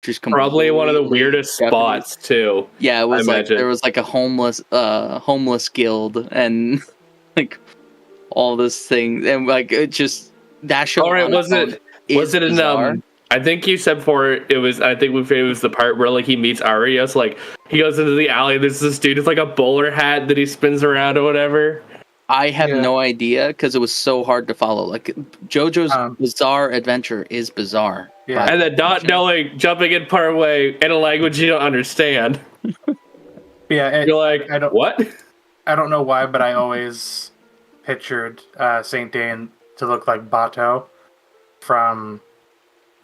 Just probably one of the completely weirdest Japanese. spots too. Yeah, it was I like imagine. there was like a homeless guild and like all this thing, and like it just that show. All right, on was its own it is in bizarre. I think you said before it was. I think it was the part where like he meets Arya. So like he goes into the alley. There's this dude with like a bowler hat that he spins around or whatever. I have no idea because it was so hard to follow. Like JoJo's Bizarre Adventure is bizarre. Yeah. And then not knowing, jumping in part way in a language you don't understand. Yeah, you're like, what? I don't know why, but I always pictured Saint Dane to look like Bato from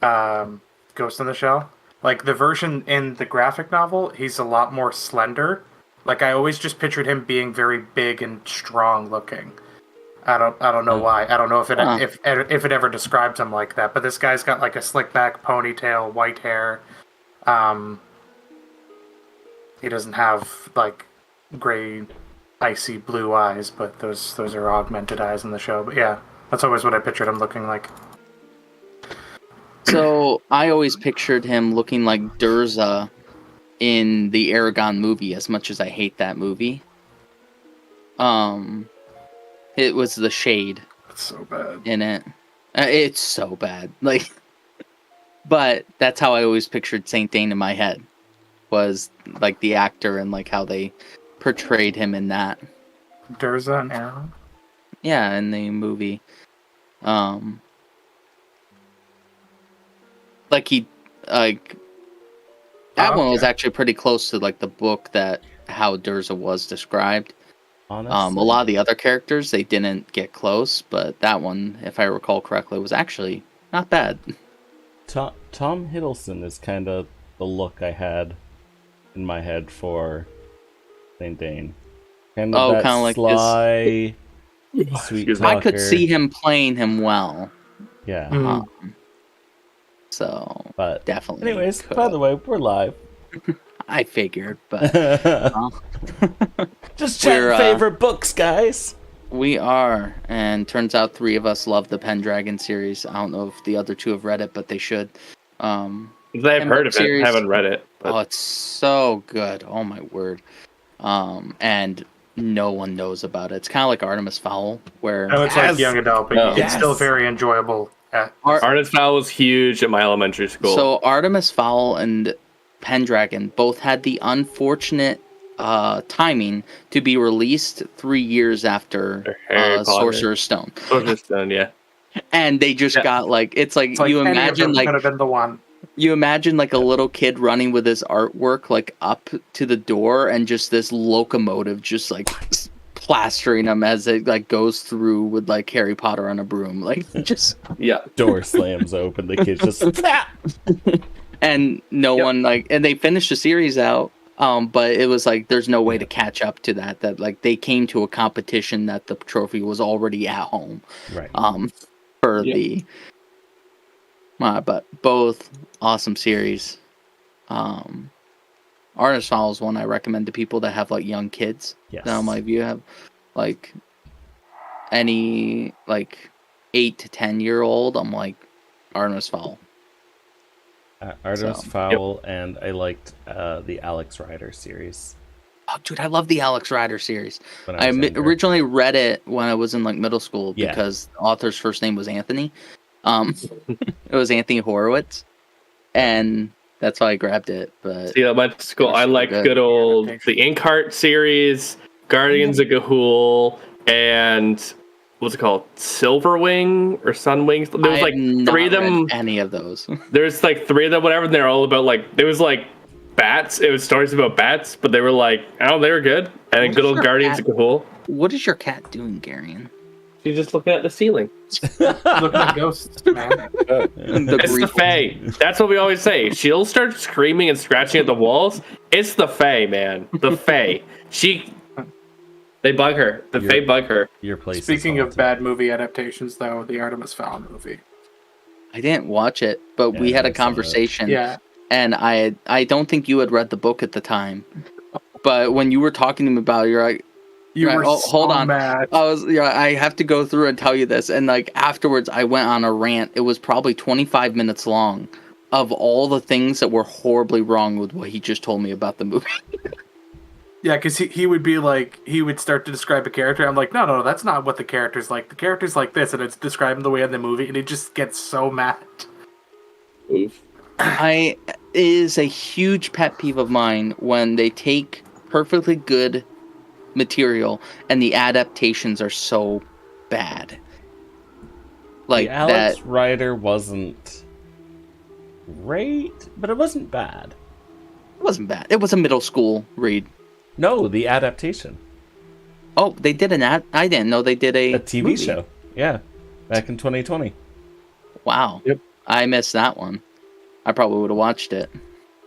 Ghost in the Shell. Like the version in the graphic novel, he's a lot more slender. Like I always just pictured him being very big and strong looking. I don't know why. I don't know if it ever describes him like that. But this guy's got like a slick back ponytail, white hair. He doesn't have like gray, icy blue eyes, but those are augmented eyes in the show. But yeah, that's always what I pictured him looking like. So I always pictured him looking like Durza in the Aragon movie, as much as I hate that movie. It was the shade. It's so bad. In it. It's so bad. Like, but that's how I always pictured Saint Dane in my head. Was like the actor and like how they portrayed him in that. Durza and Aragon? Yeah, in the movie. Like that one was actually pretty close to like the book that how Durza was described. Honestly. A lot of the other characters they didn't get close, but that one, if I recall correctly, was actually not bad. Tom Hiddleston is kind of the look I had in my head for Saint Dane. Kind of that like sly, sweet talker. I could see him playing him well. Yeah. So, but definitely. Anyways, by the way, we're live. I figured, but just check favorite books, guys. We are, and turns out 3 of us love the Pendragon series. I don't know if the other 2 have read it, but they should. I've heard of it, haven't read it. But... Oh, it's so good! Oh my word! And no one knows about it. It's kind of like Artemis Fowl, where it's like young adult, but it's still very enjoyable. Artemis Fowl was huge at my elementary school. So Artemis Fowl and Pendragon both had the unfortunate timing to be released 3 years after Sorcerer's Stone. Sorcerer's Stone, yeah. And they just got like it's like you imagine like could have been the one. You imagine like a little kid running with his artwork like up to the door, and just this locomotive just like plastering him as it like goes through with like Harry Potter on a broom, like just door slams open, the kid just and no one like, and they finished the series out, but it was like there's no way to catch up to that like they came to a competition that the trophy was already at home, right? For the but both awesome series. Artemis Fowl is one I recommend to people that have like young kids. Yes. Now, if you have like any like 8 to 10-year-old, I'm like Artemis Fowl. Artemis Fowl, and I liked the Alex Rider series. Oh, dude, I love the Alex Rider series. I originally read it when I was in like middle school because the author's first name was Anthony. It was Anthony Horowitz, and that's why I grabbed it. But see, at my school, I like good old the Inkheart series, Guardians of Ga'Hoole, and what's it called, Silverwing or Sunwing? There was like 3 of them. Any of those? There's like 3 of them, whatever. And they're all about like it was like bats. It was stories about bats, but they were like, oh, they were good. And then good old Guardians of Ga'Hoole. What is your cat doing, Garion? She's just looking at the ceiling. Looking at ghosts, man. It's the Fae. That's what we always say. She'll start screaming and scratching at the walls. It's the Fae, man. The Fae. They bug her. The Fae bug her. Your place. Speaking of bad movie adaptations, though, the Artemis Fowl movie. I didn't watch it, but we had a conversation. Yeah. And I don't think you had read the book at the time. But when you were talking to me about it, you're like, hold on. Mad. I have to go through and tell you this. And like afterwards, I went on a rant. It was probably 25 minutes long of all the things that were horribly wrong with what he just told me about the movie. Yeah, because he would be like, he would start to describe a character. I'm like, no, that's not what the character's like. The character's like this, and it's describing the way in the movie, and he just gets so mad. Oof. It is a huge pet peeve of mine when they take perfectly good material and the adaptations are so bad. Like the Alex Rider wasn't great, but it wasn't bad. It wasn't bad. It was a middle school read. No, the adaptation. Oh, they did I didn't know they did a TV movie. show. Yeah, back in 2020. Wow. Yep. I missed that one. I probably would have watched it.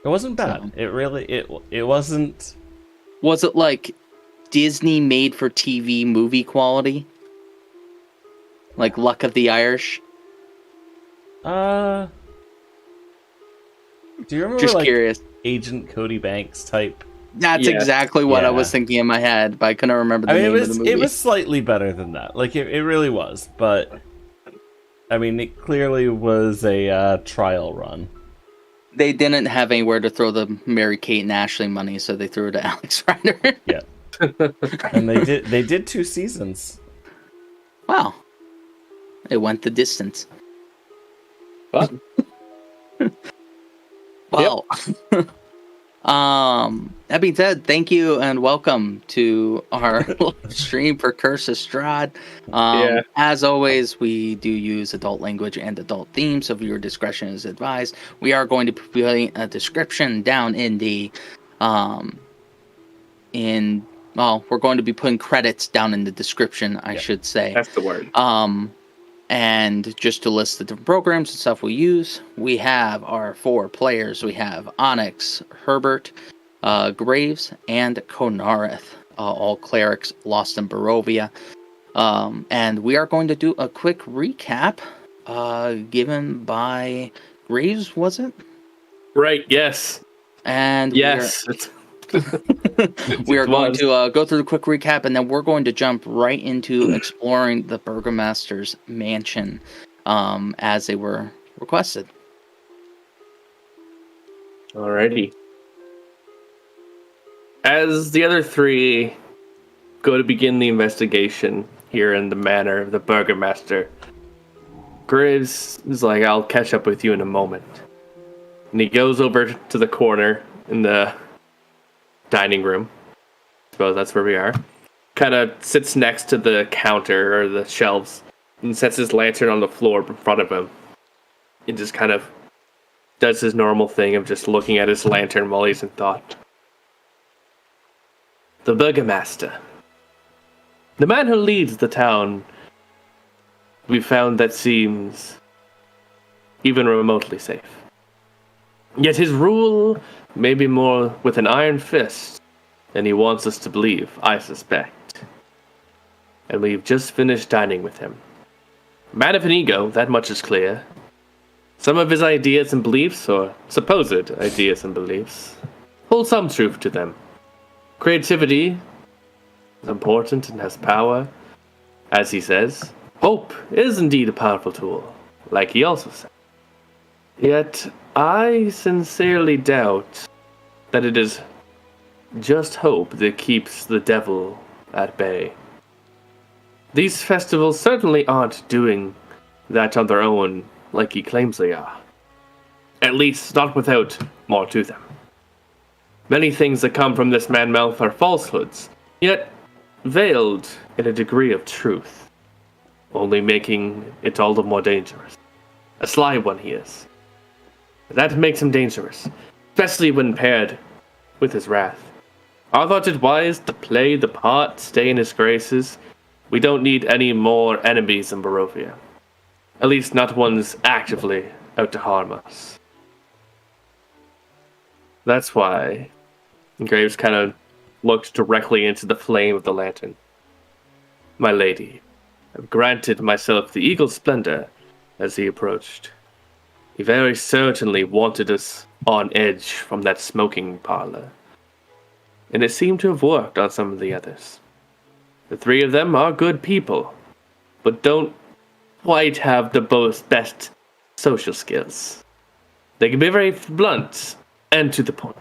It wasn't bad. So. It wasn't. Was it like Disney made for TV movie quality? Like Luck of the Irish? Do you remember Just curious. Agent Cody Banks type? That's exactly what I was thinking in my head, but I couldn't remember the name of the movie. It was slightly better than that. Like, it really was. But, I mean, it clearly was a trial run. They didn't have anywhere to throw the Mary-Kate and Ashley money, so they threw it to Alex Rider. Yeah. And they did 2 seasons. Wow. It went the distance. Fun. Well, that being said, thank you and welcome to our live stream for Curse of Strahd. As always, we do use adult language and adult themes, so viewer discretion is advised. We are going to be putting a description down in the we're going to be putting credits down in the description, I should say. That's the word. And just to list the different programs and stuff we use, we have our 4 players. We have Onyx, Herbert, Graves, and Konareth, all clerics lost in Barovia. And we are going to do a quick recap given by Graves, was it? Right, yes. And yes. We are going to go through the quick recap, and then we're going to jump right into exploring the Burgomaster's mansion as they were requested. Alrighty. As the other 3 go to begin the investigation here in the manor of the Burgomaster, Graves is like, I'll catch up with you in a moment. And he goes over to the corner in the dining room. I suppose that's where we are. Kind of sits next to the counter or the shelves and sets his lantern on the floor in front of him. He just kind of does his normal thing of just looking at his lantern while he's in thought. The Burgomaster. The man who leads the town, we found that seems even remotely safe. Yet his rule may be more with an iron fist than he wants us to believe, I suspect. And we've just finished dining with him. Man of an ego, that much is clear. Some of his ideas and beliefs, or supposed ideas and beliefs, hold some truth to them. Creativity is important and has power. As he says, hope is indeed a powerful tool, like he also said. Yet, I sincerely doubt that it is just hope that keeps the devil at bay. These festivals certainly aren't doing that on their own like he claims they are. At least, not without more to them. Many things that come from this man's mouth are falsehoods, yet veiled in a degree of truth, only making it all the more dangerous. A sly one he is. That makes him dangerous, especially when paired with his wrath. I thought it wise to play the part, stay in his graces. We don't need any more enemies in Barovia. At least not ones actively out to harm us. That's why Graves kind of looked directly into the flame of the lantern. My lady, I've granted myself the eagle's splendor as he approached. He very certainly wanted us on edge from that smoking parlor. And it seemed to have worked on some of the others. The 3 of them are good people, but don't quite have the best social skills. They can be very blunt and to the point,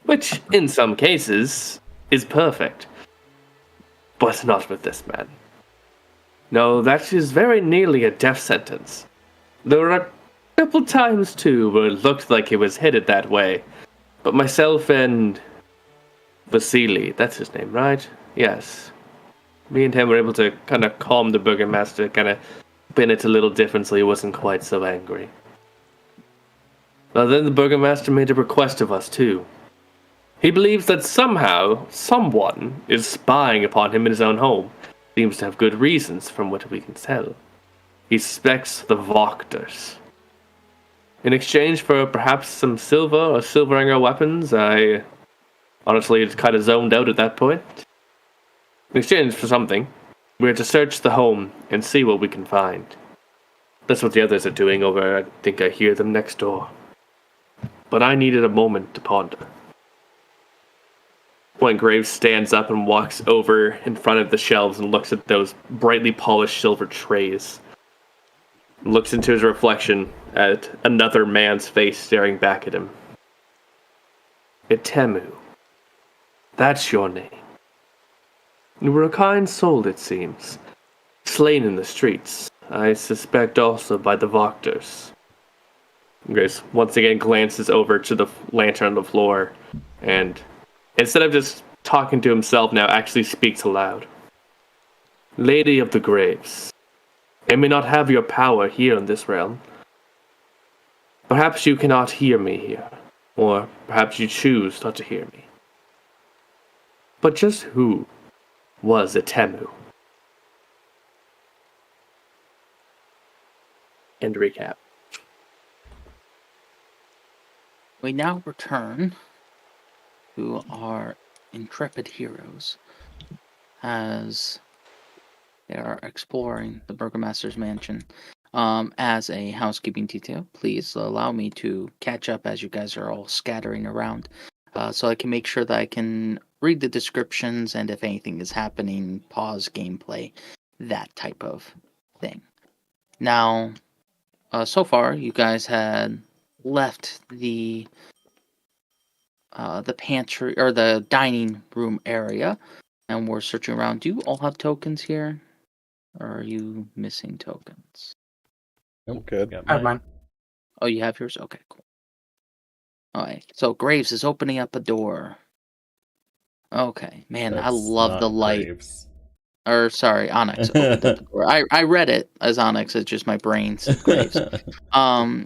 which, in some cases, is perfect. But not with this man. No, that is very nearly a death sentence. There were a couple times, too, where it looked like he was headed that way. But myself and Vasily, that's his name, right? Yes. Me and him were able to kind of calm the Burgomaster, kind of pin it a little different so he wasn't quite so angry. Well, then the Burgomaster made a request of us, too. He believes that somehow, someone is spying upon him in his own home. Seems to have good reasons, from what we can tell. He suspects the Wachters. In exchange for perhaps some silver or silveringer weapons, I honestly kind of zoned out at that point. In exchange for something, we're to search the home and see what we can find. That's what the others are doing over, I think I hear them next door. But I needed a moment to ponder. When Graves stands up and walks over in front of the shelves and looks at those brightly polished silver trays. Looks into his reflection at another man's face staring back at him. Itemu. That's your name. You were a kind soul, it seems. Slain in the streets. I suspect also by the Wachters. Grace once again glances over to the lantern on the floor, and instead of just talking to himself now, actually speaks aloud. Lady of the Graves, I may not have your power here in this realm. Perhaps you cannot hear me here, or perhaps you choose not to hear me. But just who was Itemu? End recap. We now return to our intrepid heroes as they are exploring the Burgomaster's mansion. As a housekeeping detail, please allow me to catch up as you guys are all scattering around, so I can make sure that I can read the descriptions and if anything is happening, pause gameplay, that type of thing. Now, so far, you guys had left the pantry or the dining room area, and we're searching around. Do you all have tokens here, or are you missing tokens? Nope. Good. I have mine. Oh, you have yours? Okay, cool. All right. So Graves is opening up a door. Okay, man, I love the light. Graves. Or sorry, Onyx opened up the door. I read it as Onyx. It's just my brain said Graves.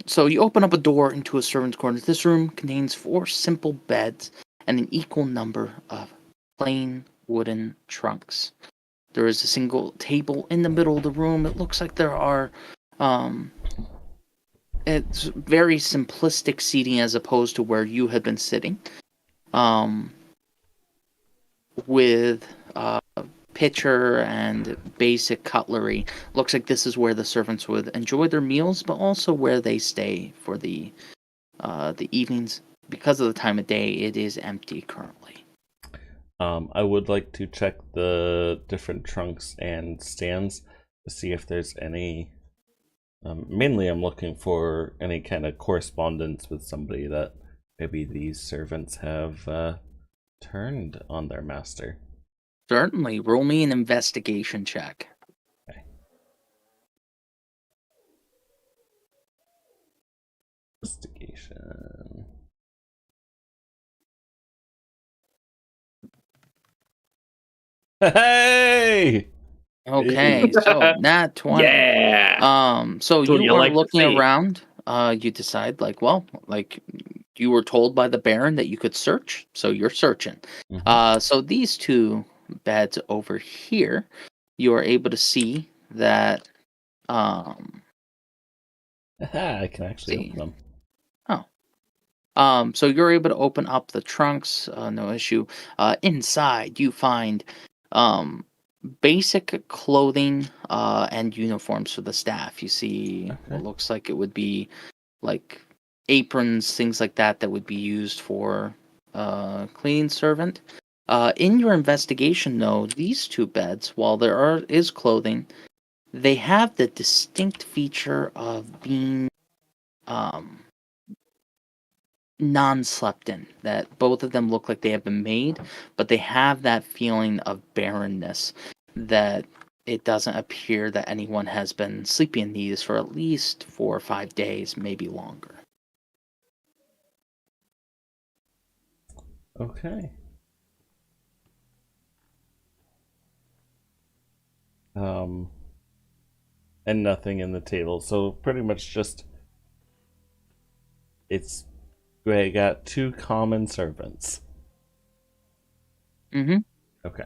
So you open up a door into a servant's quarters. This room contains 4 simple beds and an equal number of plain wooden trunks. There is a single table in the middle of the room. It looks like there are it's very simplistic seating as opposed to where you had been sitting. With pitcher and basic cutlery. Looks like this is where the servants would enjoy their meals, but also where they stay for the evenings. Because of the time of day, it is empty currently. I would like to check the different trunks and stands to see if there's any. Mainly, I'm looking for any kind of correspondence with somebody that maybe these servants have turned on their master. Certainly. Roll me an investigation check. Okay. Investigation. Hey! Okay, so nat 20. Yeah. So you are looking around. You decide, you were told by the Baron that you could search, so you're searching. Mm-hmm. So these 2 beds over here, you are able to see that. I can actually open them. So you're able to open up the trunks, no issue. Inside, you find basic clothing and uniforms for the staff. You see what looks like it would be like aprons, things like that would be used for cleaning servant. In your investigation, though, these 2 beds, while there is clothing, they have the distinct feature of being non-slept in. That both of them look like they have been made, but they have that feeling of barrenness that it doesn't appear that anyone has been sleeping in these for at least 4 or 5 days, maybe longer. Okay. And nothing in the table. So pretty much just we got 2 common servants. Mm-hmm. Okay.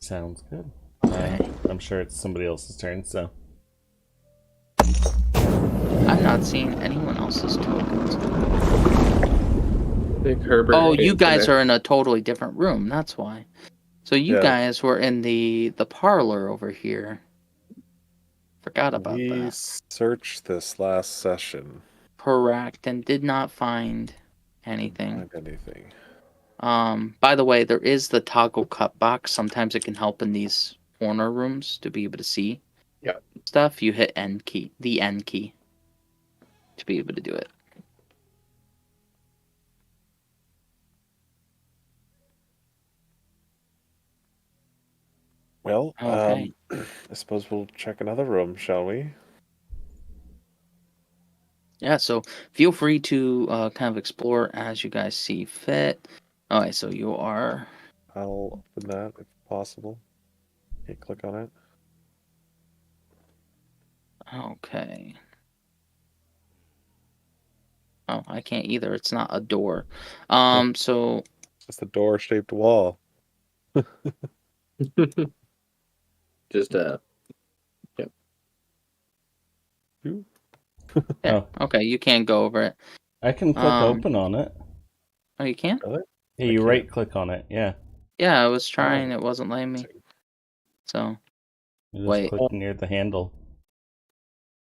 Sounds good. Okay. I'm sure it's somebody else's turn, so. I'm not seeing anyone else's tokens. Herbert. Oh, you guys are in a totally different room. That's why. So you guys were in the parlor over here. Forgot about that. We searched this last session. Correct, and did not find anything. Didn't find anything. By the way, there is the toggle cut box. Sometimes it can help in these corner rooms to be able to see stuff. You hit the N key, to be able to do it. Well, Okay. I suppose we'll check another room, shall we? Yeah, so feel free to kind of explore as you guys see fit. Alright, so you are... I'll open that if possible. Okay, click on it. Okay. Oh, I can't either. It's not a door. So... It's a door-shaped wall. Just yeah. Okay, you can't go over it. I can click open on it. Oh, you can't? Really? Yeah, you right click on it, yeah. Yeah, I was trying, it wasn't letting me. So, You just click near the handle.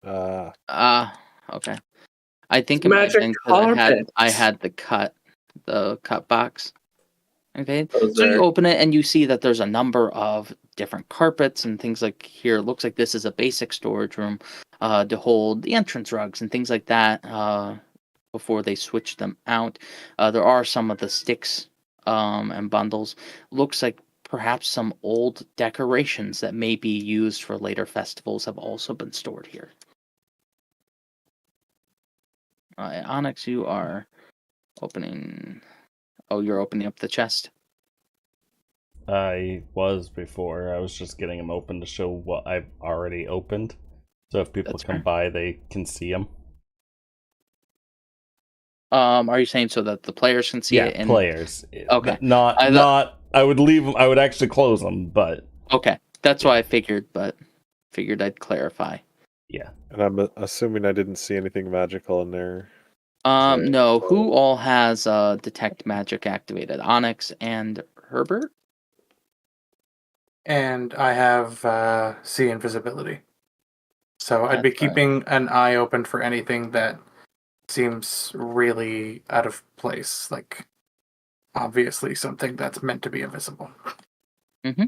okay. I think it might have been because I had the cut box. Okay, so you open it and you see that there's a number of different carpets and things like here. It looks like this is a basic storage room to hold the entrance rugs and things like that before they switch them out. There are some of the sticks and bundles. Looks like perhaps some old decorations that may be used for later festivals have also been stored here. Onyx, you are opening... Oh, you're opening up the chest? I was before. I was just getting them open to show what I've already opened. So if people come by, they can see them. Are you saying so that the players can see it? Yeah, players. Okay. I would leave them. I would actually close them, but... Okay, that's why I figured, but figured I'd clarify. Yeah. And I'm assuming I didn't see anything magical in there. No. Who all has detect magic activated? Onyx and Herbert? And I have see invisibility. So I'd be keeping an eye open for anything that seems really out of place. Like, obviously something that's meant to be invisible. Mm-hmm.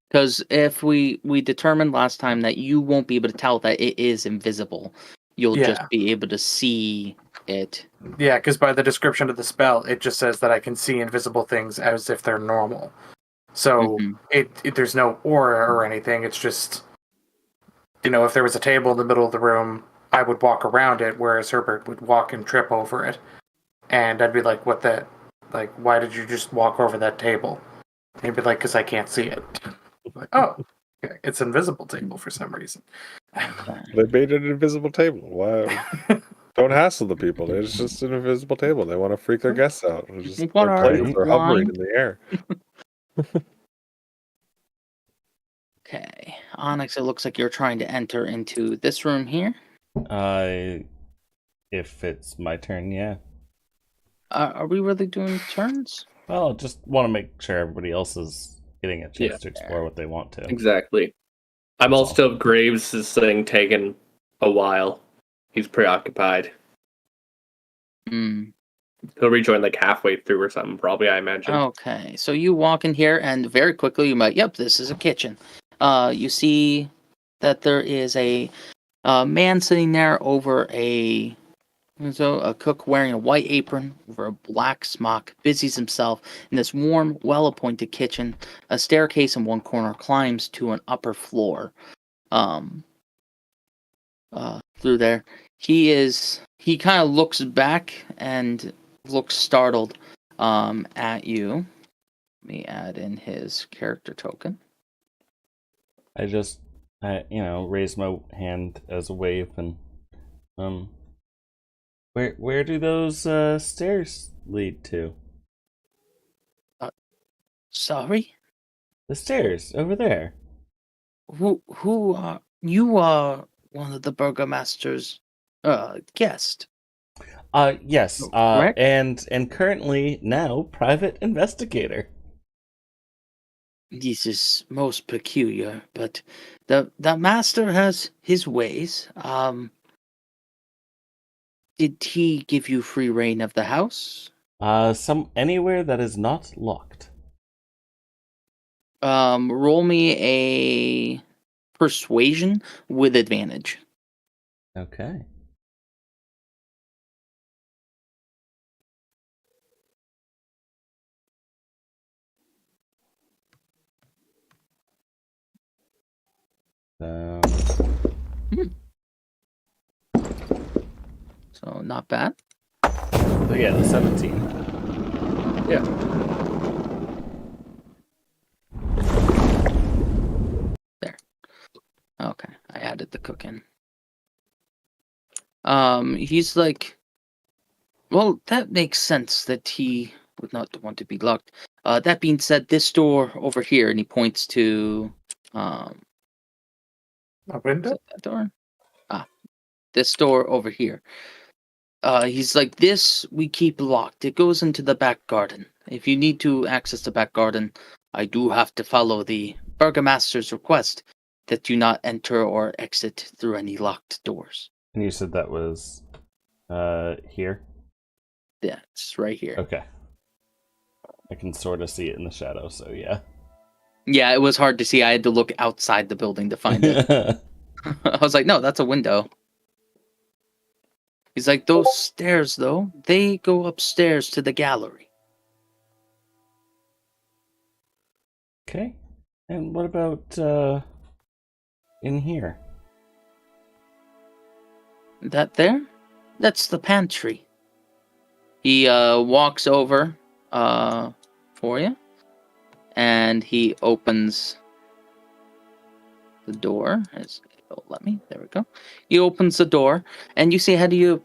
Because if we determined last time that you won't be able to tell that it is invisible, you'll just be able to see it. Yeah, because by the description of the spell, it just says that I can see invisible things as if they're normal. So there's no aura or anything. It's just, if there was a table in the middle of the room, I would walk around it, whereas Herbert would walk and trip over it. And I'd be like, what the... Like, why did you just walk over that table? And he'd be like, because I can't see it. Like, oh, okay. It's an invisible table for some reason. They made it an invisible table. Why? Don't hassle the people. It's just an invisible table. They want to freak their guests out. It's just their plates are hovering in the air. Okay. Onyx, it looks like you're trying to enter into this room here. If it's my turn, yeah. Are we really doing turns? Well, just want to make sure everybody else is getting a chance to explore what they want to. Exactly. I'm also Graves' thing taking a while. He's preoccupied. He'll rejoin like halfway through or something, probably, I imagine. Okay, so you walk in here and very quickly you might, this is a kitchen. you see that there is a man sitting there over a cook wearing a white apron over a black smock busies himself in this warm, well-appointed kitchen. A staircase in one corner climbs to an upper floor. Through there, he kind of looks back and looks startled at you. Let me add in his character token. I just raise my hand as a wave and where do those stairs lead to? Sorry? The stairs over there. Who are you? Are one of the burgomaster's guest? Yes. Correct? And currently now private investigator. This is most peculiar, but the master has his ways. Did he give you free reign of the house? Anywhere that is not locked. Roll me a persuasion with advantage. Okay. So not bad. So yeah, the 17. Yeah. There. Okay, I added the cook in. He's like, well, that makes sense that he would not want to be locked. That being said, this door over here, and he points to a window? That door? This door over here. He's like, this we keep locked. It goes into the back garden. If you need to access the back garden, I do have to follow the burgomaster's request that you not enter or exit through any locked doors. And you said that was here? Yeah, it's right here. Okay. I can sort of see it in the shadow, so yeah. Yeah, it was hard to see. I had to look outside the building to find it. I was like, no, that's a window. He's like, those stairs, though, they go upstairs to the gallery. Okay. And what about in here? That there? That's the pantry. He walks over for you, and he opens the door. Let me. There we go. He opens the door, and you see ahead of you,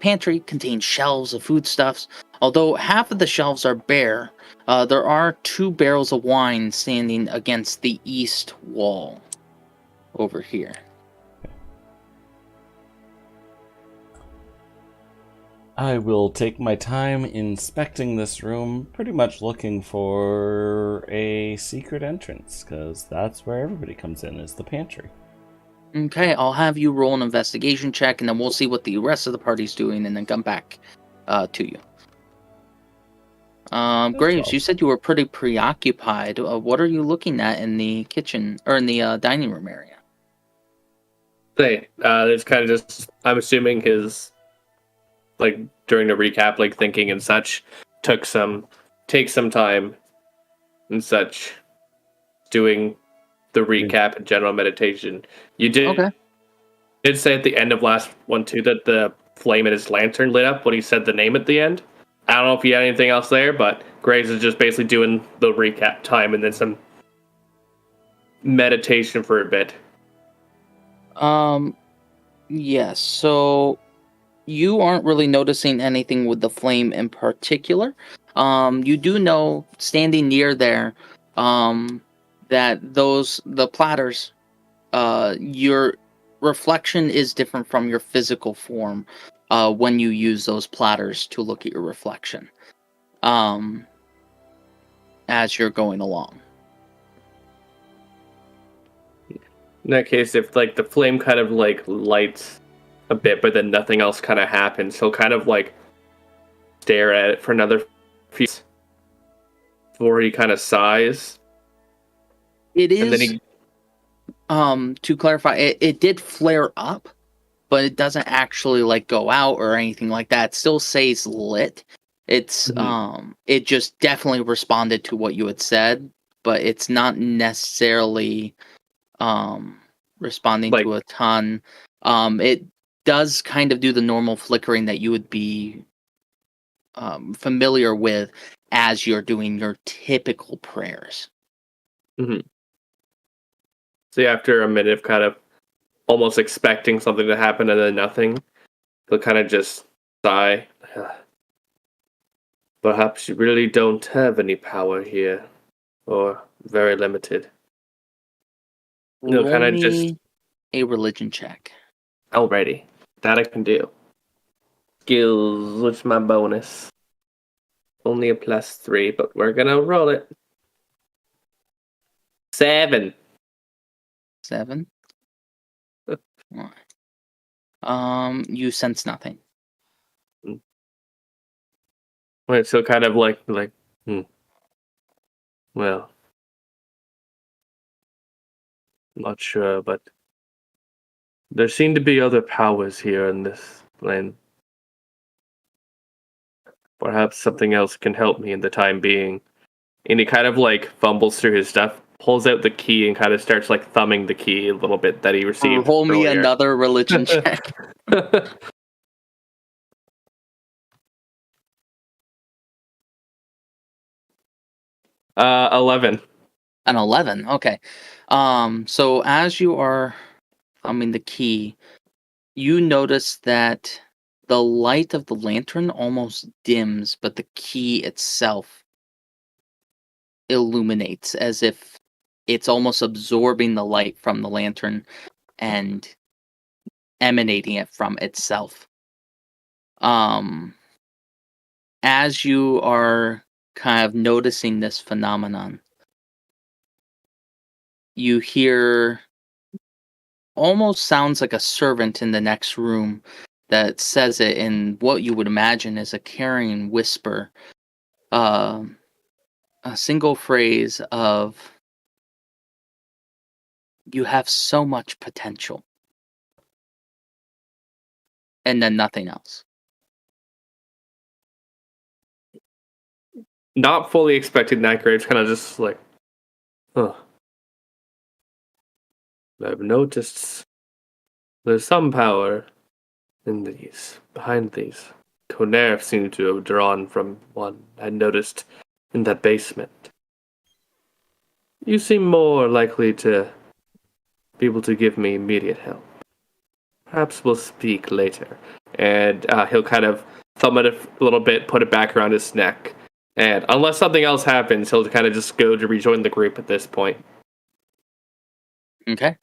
pantry contains shelves of foodstuffs. Although half of the shelves are bare, there are 2 barrels of wine standing against the east wall over here. I will take my time inspecting this room, pretty much looking for a secret entrance, because that's where everybody comes in, is the pantry. Okay, I'll have you roll an investigation check, and then we'll see what the rest of the party's doing, and then come back to you. Graves, you said you were pretty preoccupied. What are you looking at in the kitchen, or in the dining room area? It's kind of just, I'm assuming his, like, during the recap, like, thinking and such, take some time and such, doing the recap and general meditation. You did say at the end of last one too that the flame in his lantern lit up when he said the name at the end. I don't know if you had anything else there, but Graves is just basically doing the recap time and then some meditation for a bit. Yes, so you aren't really noticing anything with the flame in particular. You do know, standing near there, that the platters, your reflection is different from your physical form when you use those platters to look at your reflection as you're going along. In that case, if like the flame kind of like lights a bit, but then nothing else kind of happens, he'll kind of like stare at it for another few before he kind of sighs. It is. And then to clarify, it did flare up, but it doesn't actually like go out or anything like that. It still stays lit. It's it just definitely responded to what you had said, but it's not necessarily responding to a ton. It does kind of do the normal flickering that you would be familiar with as you're doing your typical prayers. So after a minute of kind of almost expecting something to happen and then nothing, they'll kind of just sigh. Perhaps you really don't have any power here, or very limited. They'll kind of just a religion check. Alrighty, that I can do. Skills, what's my bonus? Only a +3, but we're gonna roll it. 7. 7. You sense nothing. Wait, so kind of like, well, not sure, but there seem to be other powers here in this plane. Perhaps something else can help me in the time being. And he kind of like fumbles through his stuff, pulls out the key, and kind of starts like thumbing the key a little bit that he received. Roll me another religion check. 11. An 11. Okay. So as you are thumbing the key, you notice that the light of the lantern almost dims, but the key itself illuminates as if it's almost absorbing the light from the lantern and emanating it from itself. As you are kind of noticing this phenomenon, you hear almost sounds like a servant in the next room that says it in what you would imagine is a carrying whisper. A single phrase of, "You have so much potential." And then nothing else. Not fully expecting that, Graves kind of just like, huh. I've noticed there's some power in these, behind these. Conair seemed to have drawn from one I noticed in that basement. You seem more likely to be able to give me immediate help. Perhaps we'll speak later. And he'll kind of thumb it a little bit, put it back around his neck. And unless something else happens, he'll kind of just go to rejoin the group at this point. Okay.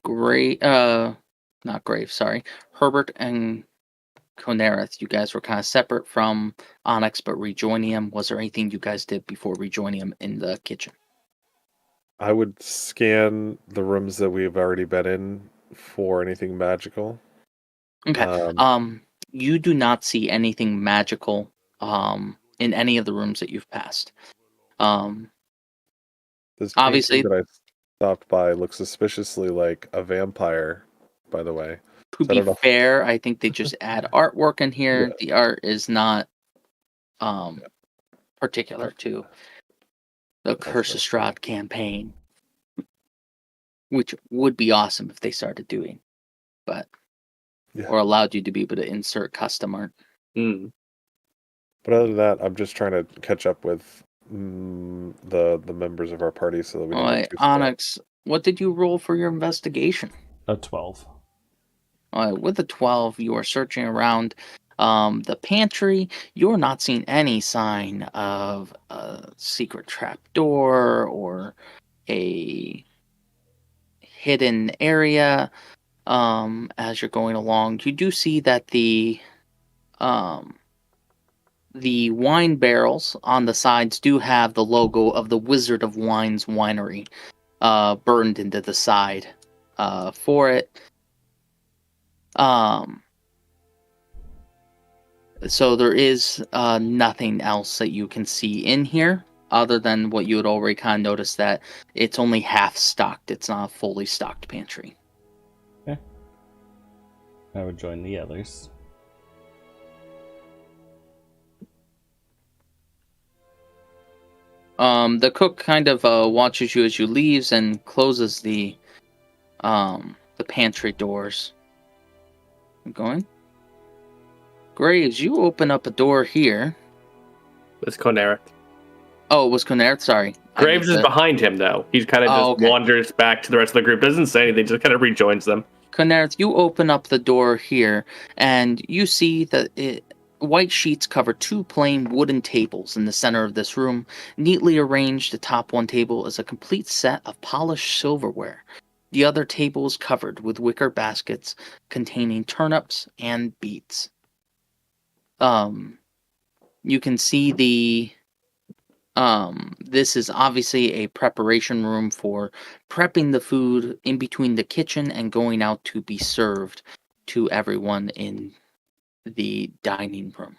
Great. Not Grave, sorry. Herbert and Conereth, you guys were kind of separate from Onyx, but rejoining him. Was there anything you guys did before rejoining him in the kitchen? I would scan the rooms that we've already been in for anything magical. Okay. You do not see anything magical in any of the rooms that you've passed. This obviously that I stopped by looks suspiciously like a vampire, by the way. To be fair, I think they just add artwork in here. Yeah. The art is not particular to the Curse of Strahd campaign, which would be awesome if they started doing, but or allowed you to be able to insert custom art. But other than that, I'm just trying to catch up with the members of our party so that we don't get too Onyx, what did you roll for your investigation? A 12. With a 12, you are searching around the pantry. You're not seeing any sign of a secret trap door or a hidden area as you're going along. You do see that the wine barrels on the sides do have the logo of the Wizard of Wines winery burned into the side for it. So there is nothing else that you can see in here. other than what you had already kind of noticed that it's only half stocked. It's not a fully stocked pantry. Okay. I would join the others. The cook kind of watches you as you leaves and closes the pantry doors. I'm going. Graves, you open up a door here. It's Conareth. Oh, it was Conareth? Sorry. Graves is behind him, though. He kind of just wanders back to the rest of the group. Doesn't say anything, just kind of rejoins them. Conareth, you open up the door here, and you see that white sheets cover 2 plain wooden tables in the center of this room. Neatly arranged atop one table is a complete set of polished silverware. The other table is covered with wicker baskets containing turnips and beets. You can see this is obviously a preparation room for prepping the food in between the kitchen and going out to be served to everyone in the dining room.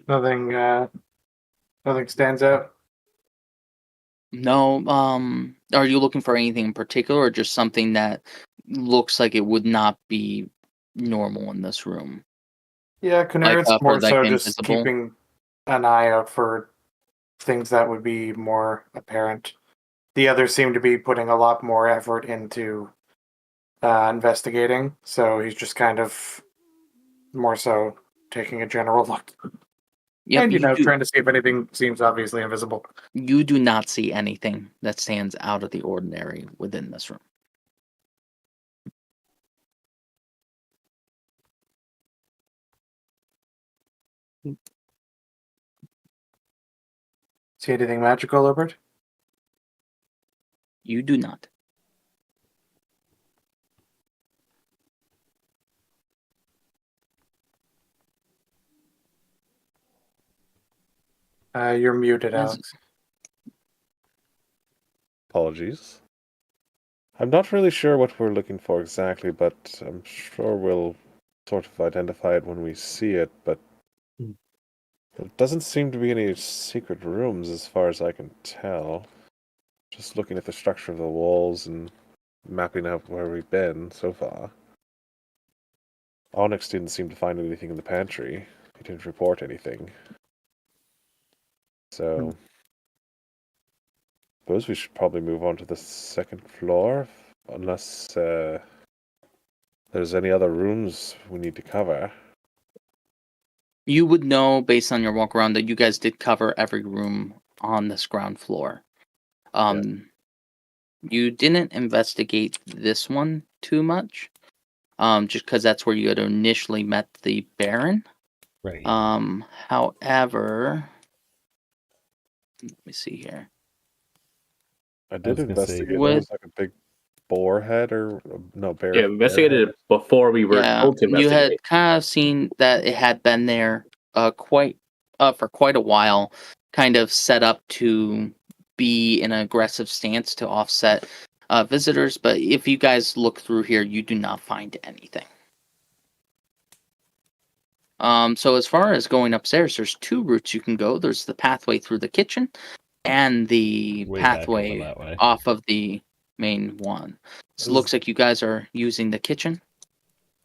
Nothing stands out. No, are you looking for anything in particular or just something that looks like it would not be normal in this room? Yeah, Conareth's more so just keeping an eye out for things that would be more apparent. The others seem to be putting a lot more effort into investigating, so he's just kind of more so taking a general look. Yep, and, trying to see if anything seems obviously invisible. You do not see anything that stands out of the ordinary within this room. See anything magical, Albert? You do not. You're muted, Alex. Apologies. I'm not really sure what we're looking for exactly, but I'm sure we'll sort of identify it when we see it, but there doesn't seem to be any secret rooms as far as I can tell. Just looking at the structure of the walls and mapping out where we've been so far. Onyx didn't seem to find anything in the pantry. He didn't report anything. So, I suppose we should probably move on to the second floor, unless there's any other rooms we need to cover. You would know, based on your walk around, that you guys did cover every room on this ground floor. You didn't investigate this one too much, just because that's where you had initially met the Baron. Right. However, let me see here. I did investigate. There was like a big boar head or no bear. Yeah, investigated it before we were told to investigate. You had kind of seen that it had been there for quite a while, kind of set up to be in an aggressive stance to offset visitors. But if you guys look through here, you do not find anything. So as far as going upstairs, there's 2 routes you can go. There's the pathway through the kitchen and the pathway off of the main one. So it looks like you guys are using the kitchen.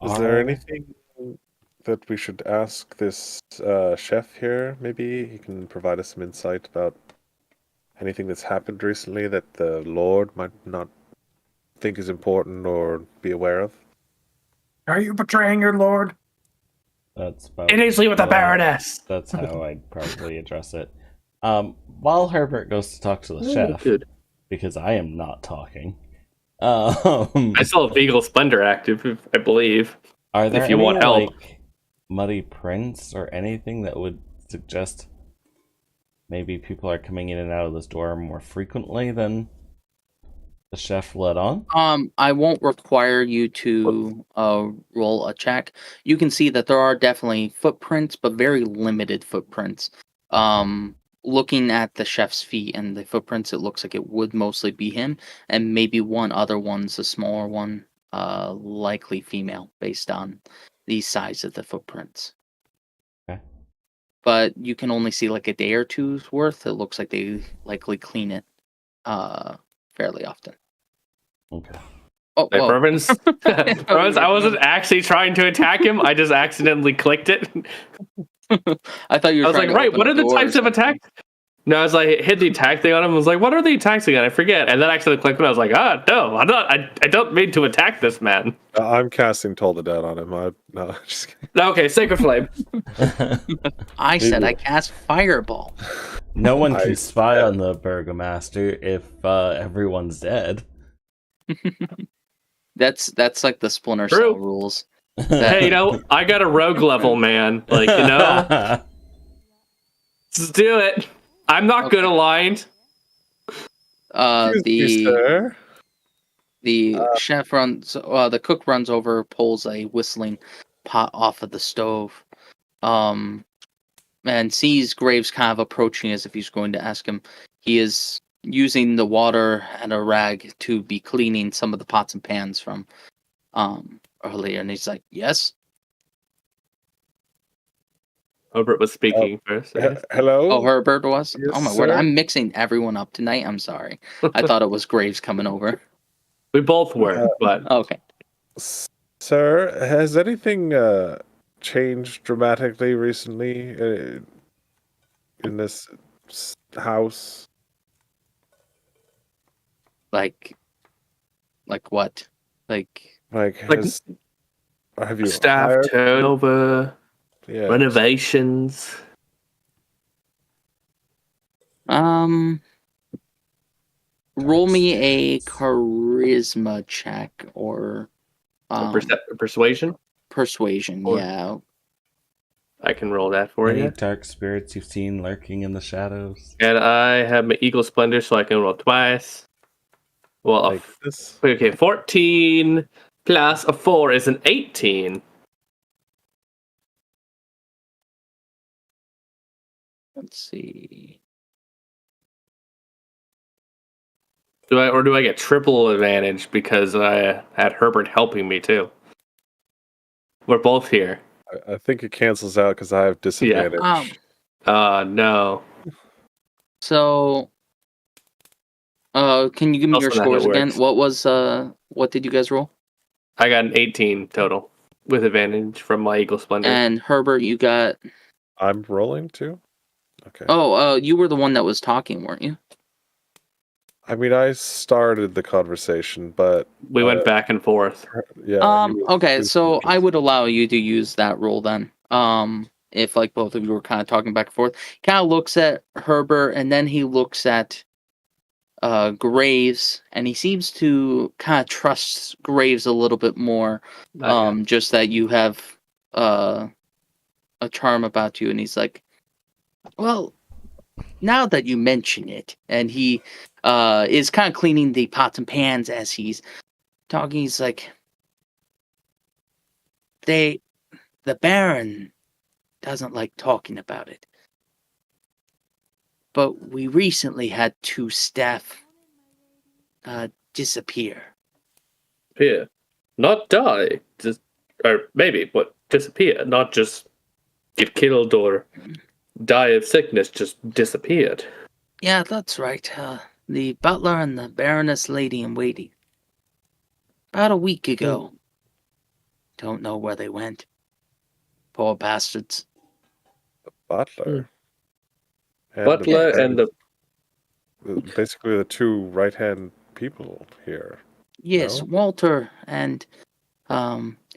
Is there anything that we should ask this chef here? Maybe he can provide us some insight about anything that's happened recently that the Lord might not think is important or be aware of. Are you betraying your Lord? That's about initially with the Baroness. That's how I'd probably address it. While Herbert goes to talk to the chef, because I am not talking. I still have Eagle Splendor active, I believe. Are there if you want help, muddy prints or anything that would suggest maybe people are coming in and out of this door more frequently than the chef let on? I won't require you to roll a check. You can see that there are definitely footprints, but very limited footprints. Looking at the chef's feet and the footprints, it looks like it would mostly be him, and maybe one other one's a smaller one, likely female, based on the size of the footprints. Okay. but you can only see like a day or two's worth. It looks like they likely clean it fairly often. Okay. Oh, hey, Provence, I wasn't actually trying to attack him. I just accidentally clicked it. I thought you were. I was like, right, what are the types of attacks? No, I was like, hit the attack thing on him. I was like, what are the attacks again? I forget. And then I actually clicked it. I was like, no, I'm not. I don't mean to attack this man. I'm casting Toll the Dead on him. No, just kidding. Okay, Sacred Flame. I said I cast Fireball. No one can spy on the Burgomaster if everyone's dead. That's like the Splinter Cell rules. Hey, I got a rogue level, man. Like, let's do it. I'm not good aligned. The chef runs. The cook runs over, pulls a whistling pot off of the stove, and sees Graves kind of approaching as if he's going to ask him. He is using the water and a rag to be cleaning some of the pots and pans from earlier, and he's like, "Yes." Herbert was speaking first. Hello? Oh, Herbert was? Yes, oh my word, I'm mixing everyone up tonight. I'm sorry. I thought it was Graves coming over. We both were, but... Okay. Sir, has anything changed dramatically recently in this house? Like what? Like have you staff turnover, renovations? Roll me a charisma check or persuasion. Persuasion, yeah. I can roll that for Any you. dark spirits you've seen lurking in the shadows? And I have my Eagle Splendor, so I can roll twice. Well, okay, 14 plus a 4 is an 18. Let's see. Do I get triple advantage because I had Herbert helping me too? We're both here. I think it cancels out because I have disadvantage. No. So, can you give me your scores again? What did you guys roll? I got an 18 total with advantage from my Eagle Splendor. And Herbert, you got... I'm rolling too? Okay. Oh, you were the one that was talking, weren't you? I mean, I started the conversation, but... We went back and forth. Yeah. Okay, so I would allow you to use that roll then. If, like, both of you were kind of talking back and forth. Kind of looks at Herbert, and then he looks at Graves, and he seems to kind of trust Graves a little bit more. Just that you have a charm about you, and he's like, well, now that you mention it, and he is kind of cleaning the pots and pans as he's talking. He's like, the Baron doesn't like talking about it, but we recently had 2 staff disappear. Yeah, not die, or maybe, but disappear, not just get killed or die of sickness, just disappeared. Yeah, that's right. The butler and the Baroness lady in waiting. About a week ago. Don't know where they went. Poor bastards. The butler. And basically the 2 right-hand people here. Yes, no? Walter and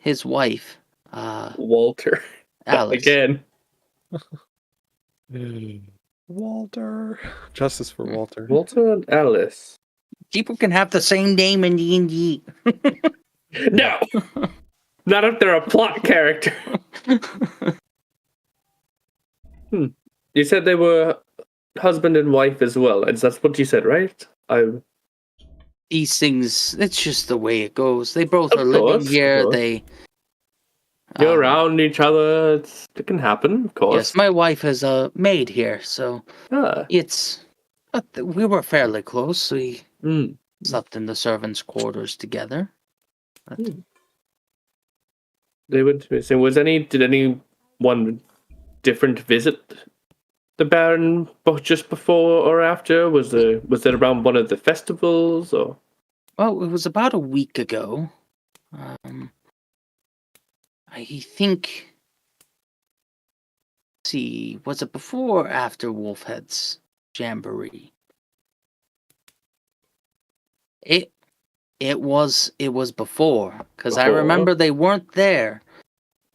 his wife. Walter. Alice. Again. Walter. Justice for Walter. Walter and Alice. People can have the same name in D&D. No! Not if they're a plot character. You said they were husband and wife as well. That's what you said, right? These things, it's just the way it goes. They both are living here. They... You're around each other. It can happen, of course. Yes, my wife has a maid here, so it's... we were fairly close. We slept in the servants' quarters together. They went missing. Did anyone different visit the Baron just before or after? Was it around one of the festivals or? Well, it was about a week ago. I think. Let's see, was it before or after Wolfhead's Jamboree? It was before, because I remember they weren't there,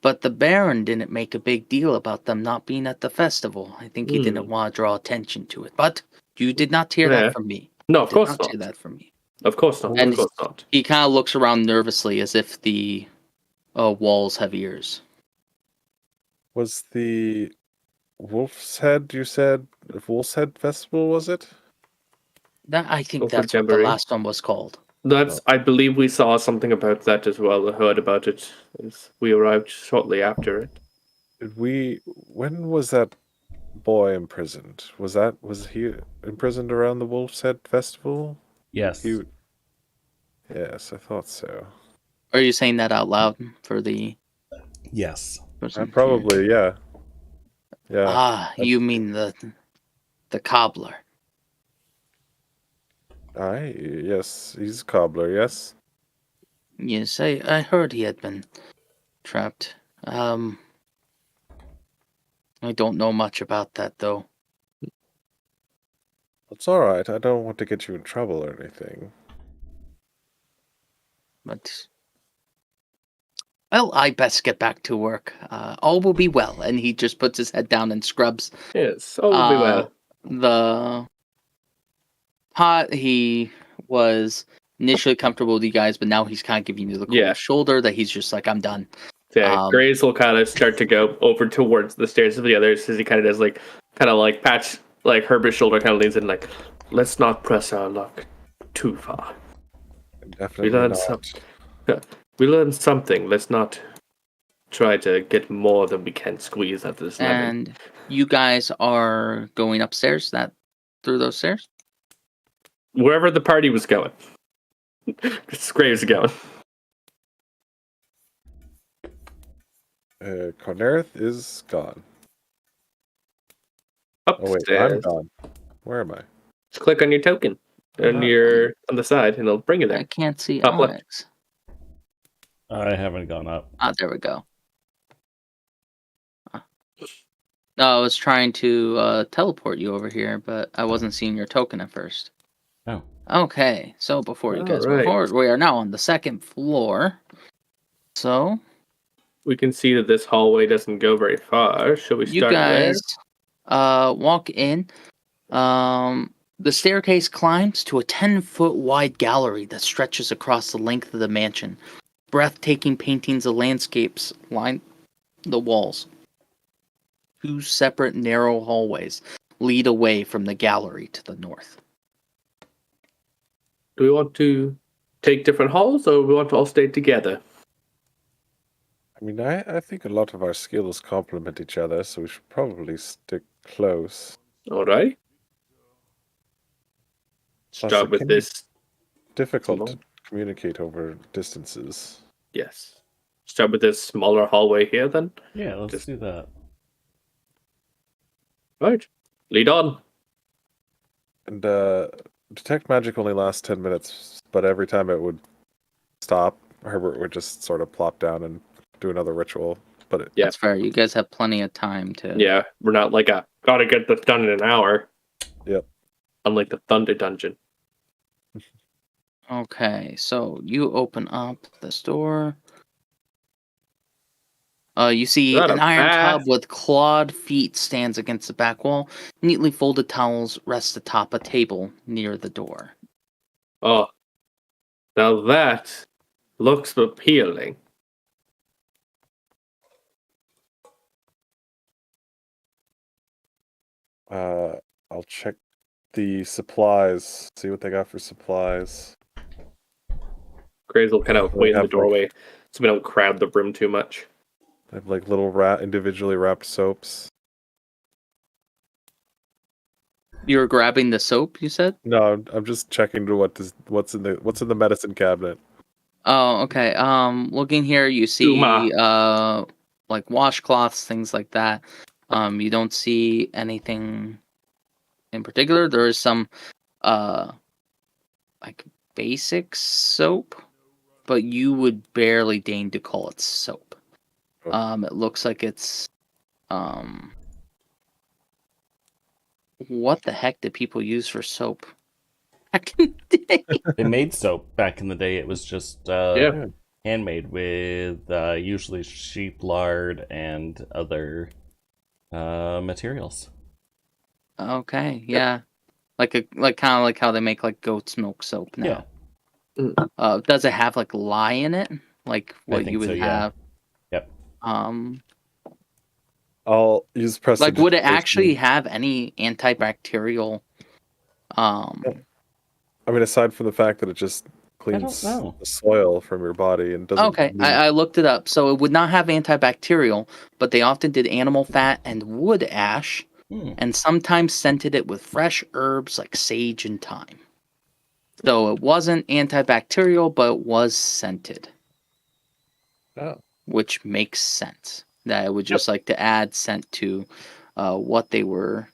but the Baron didn't make a big deal about them not being at the festival. I think he didn't want to draw attention to it. But you did not hear that from me. No, of course not. Hear that from me. Of course not. And of course not. He kind of looks around nervously as if the walls have ears. Was the Wolf's Head, you said? The Wolf's Head Festival, was it? I think that's what the last one was called. I believe we saw something about that as well. I heard about it as we arrived shortly after it. When was that boy imprisoned? Was he imprisoned around the Wolf's Head Festival? Yes. Yes, I thought so. Are you saying that out loud for the? Yes. Probably, yeah. Yeah. You mean the cobbler? Yes, he's a cobbler, yes. Yes, I heard he had been trapped. I don't know much about that, though. It's alright, I don't want to get you in trouble or anything. But... well, I best get back to work. All will be well. And he just puts his head down and scrubs. Yes, all will be well. The pot, he was initially comfortable with you guys, but now he's kind of giving you the cold shoulder that he's just like, I'm done. Yeah, Grace will kind of start to go over towards the stairs of the others as he kind of does patch Herbert's shoulder, kind of leans in like, let's not press our luck too far. Definitely not. We learned something. Let's not try to get more than we can squeeze out of this lemon. And you guys are going upstairs through those stairs? Wherever the party was going. Graves going. Cornerith is gone. Upstairs. Oh wait, I'm gone. Where am I? Just click on your token on the side and it'll bring you there. I can't see Top Alex. I haven't gone up. There we go. No, I was trying to teleport you over here, but I wasn't seeing your token at first. Oh. Okay, so before you guys move forward, we are now on the second floor. So... we can see that this hallway doesn't go very far. Shall we start there? You guys walk in. The staircase climbs to a 10-foot wide gallery that stretches across the length of the mansion. Breathtaking paintings of landscapes line the walls. 2 separate narrow hallways lead away from the gallery to the north. Do we want to take different halls, or do we want to all stay together? I mean, I think a lot of our skills complement each other, so we should probably stick close. All right. Start with this. Difficult to communicate over distances. Yes. Start with this smaller hallway here, then? Yeah, let's do that. Right. Lead on. And detect magic only lasts 10 minutes, but every time it would stop, Herbert would just sort of plop down and do another ritual. But that's fair. You guys have plenty of time to... yeah, we're not like gotta get this done in an hour. Yep. Unlike the Thunder Dungeon. Okay, so you open up this door. You see an iron tub with clawed feet stands against the back wall. Neatly folded towels rest atop a table near the door. Oh, now that looks appealing. I'll check the supplies, see what they got for supplies. Graves will kind of wait in the doorway so we don't crowd the room too much. I have like little individually wrapped soaps. You're grabbing the soap, you said? No, I'm just checking to what's in the medicine cabinet. Oh, okay. Looking here, you see like washcloths, things like that. You don't see anything in particular. There is some like basic soap, but you would barely deign to call it soap. It looks like it's what the heck did people use for soap back in the day? They made soap back in the day. It was just handmade with usually sheep lard and other materials. Okay, yeah, like kind of like how they make like goat's milk soap now. Yeah. Does it have like lye in it, like what you would so, have? Yep. I'll use prestidigitation. Like, would it actually have any antibacterial? I mean, aside from the fact that it just cleans the soil from your body and doesn't. Okay, I looked it up. So it would not have antibacterial, but they often did animal fat and wood ash, and sometimes scented it with fresh herbs like sage and thyme. So it wasn't antibacterial, but it was scented. Oh. Which makes sense. That it would just like to add scent to what they were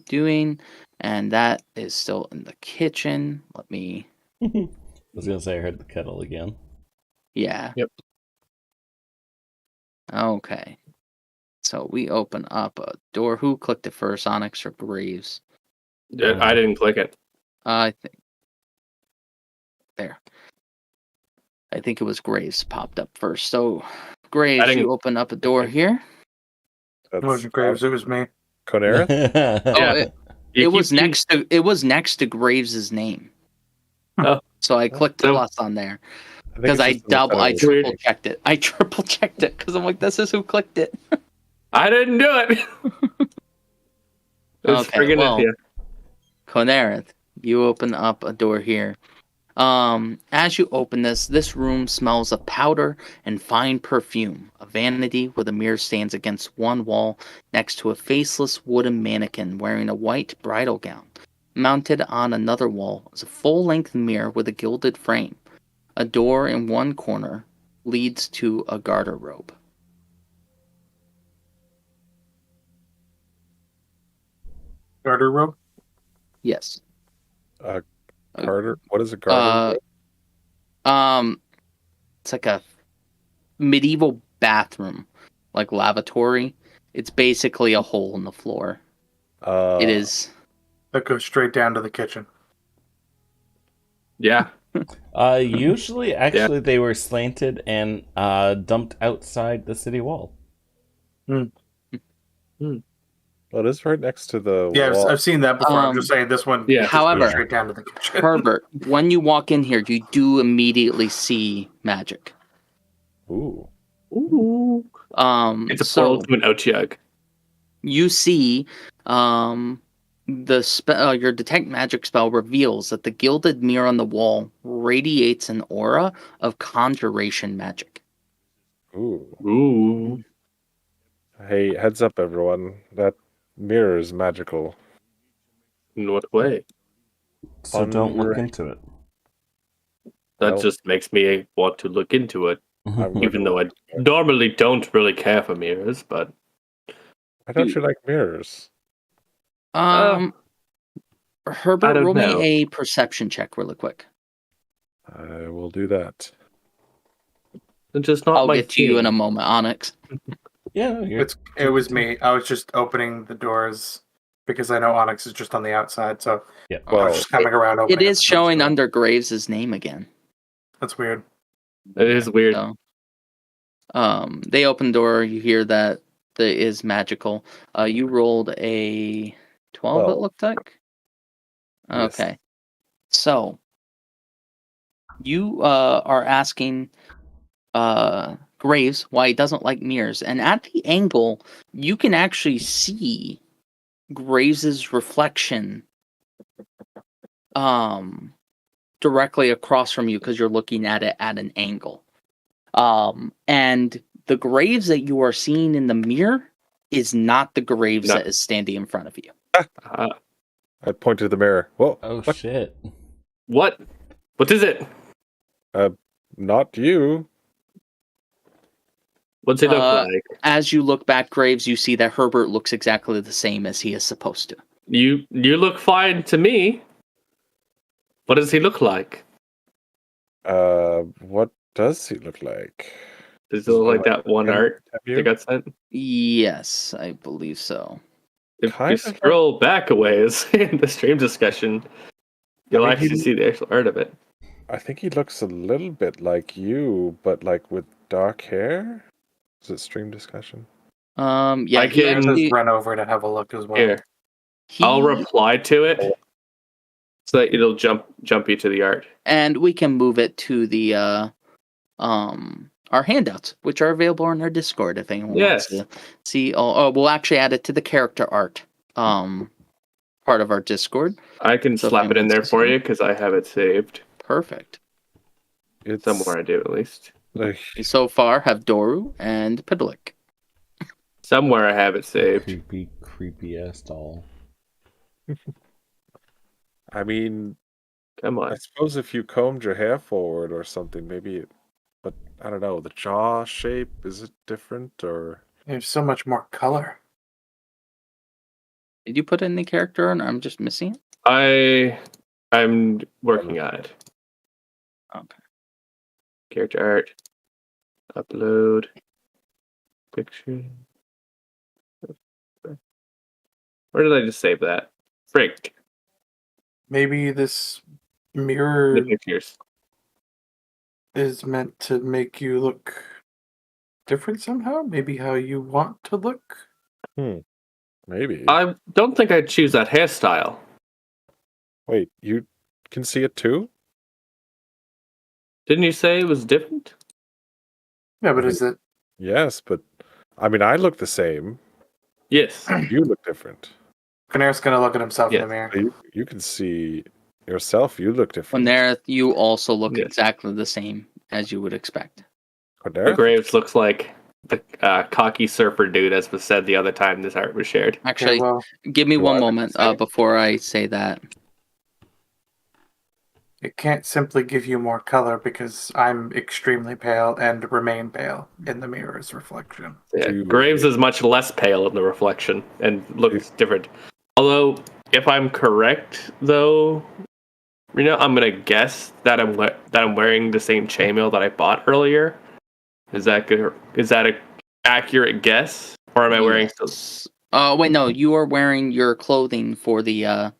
doing. And that is still in the kitchen. Let me... I was going to say I heard the kettle again. Yeah. Yep. Okay. So we open up a door. Who clicked it first, Onyx or Graves? I didn't click it. I think... There. I think it was Graves popped up first. So, Graves, you open up a door here. It wasn't Graves, it was me. Conera? It was next to Graves's name. Oh. So I clicked plus on there because I triple checked it. I triple checked it because I'm like, this is who clicked it. I didn't do it. Okay, well, Conera, you open up a door here. As you open this room smells of powder and fine perfume. A vanity with a mirror stands against one wall next to a faceless wooden mannequin wearing a white bridal gown. Mounted on another wall is a full-length mirror with a gilded frame. A door in one corner leads to a garderobe. Garderobe? Yes. Garter? What is a garter? It's like a medieval bathroom, like lavatory. It's basically a hole in the floor. It is. That goes straight down to the kitchen. Yeah. Usually, they were slanted and dumped outside the city wall. Well, it is right next to the wall. I've seen that before. I'm just saying this one. Yeah. However, straight down to the kitchen. Herbert, when you walk in here, you do immediately see magic. Ooh. It's a portal to an Ochiag. You see, the spell, your detect magic spell reveals that the gilded mirror on the wall radiates an aura of conjuration magic. Ooh. Hey, heads up, everyone! That mirror is magical. In what way? So don't look into it. That just makes me want to look into it, even though I normally don't really care for mirrors. But why don't you like mirrors? Herbert, roll me a perception check really quick. I will do that. It's just not. I'll get to you in a moment, Onyx. Yeah, it was me. I was just opening the doors because I know Onyx is just on the outside. So yeah, I was just coming around. It is showing under Graves' name again. That's weird. It is weird. So, they open the door. You hear that it is magical. You rolled a 12. It looked like. Okay, yes. So you are asking Graves why he doesn't like mirrors, and at the angle you can actually see Graves' reflection directly across from you because you're looking at it at an angle. And the Graves that you are seeing in the mirror is not the Graves that is standing in front of you. I pointed to the mirror. Whoa! Oh shit! What? What is it? Not you. What's he look like? As you look back, Graves, you see that Herbert looks exactly the same as he is supposed to. You look fine to me. What does he look like? What does he look like? Does he look like that one art that got sent? Yes, I believe so. If you scroll back a ways in the stream discussion, you'll actually see the actual art of it. I think he looks a little bit like you, but like with dark hair. Is it stream discussion? Yeah, I can just run over to have a look as well. Here. I'll reply to it so that it'll jump you to the art. And we can move it to the our handouts, which are available on our Discord if anyone wants to see. We'll actually add it to the character art part of our Discord. I can slap it in there for you because I have it saved. Perfect. It's somewhere I do at least. So far have Doru and Pidalik. Somewhere I have it saved. Creepy ass doll. I mean, come on. I suppose if you combed your hair forward or something, maybe it. But I don't know. The jaw shape, is it different or? There's so much more color. Did you put in the character and I'm just missing it? I'm working on it. Okay. Character art. Upload. Picture. Where did I just save that? Frick. Maybe this mirror the pictures is meant to make you look different somehow? Maybe how you want to look? Maybe. I don't think I'd choose that hairstyle. Wait, you can see it too? Didn't you say it was different? Yeah, but is it? Yes, but I mean, I look the same. Yes. You look different. Canair's gonna look at himself in the mirror. You can see yourself. You look different. Canair, you also look exactly the same as you would expect. The Graves looks like the cocky surfer dude, as was said the other time this art was shared. Actually, give me one moment before I say that. It can't simply give you more color because I'm extremely pale and remain pale in the mirror's reflection. Yeah, Graves is much less pale in the reflection and looks different. Although, if I'm correct, though, I'm gonna guess that I'm wearing the same chainmail that I bought earlier. Is that good? Is that an accurate guess, or am I wearing? Wait, no, you are wearing your clothing for the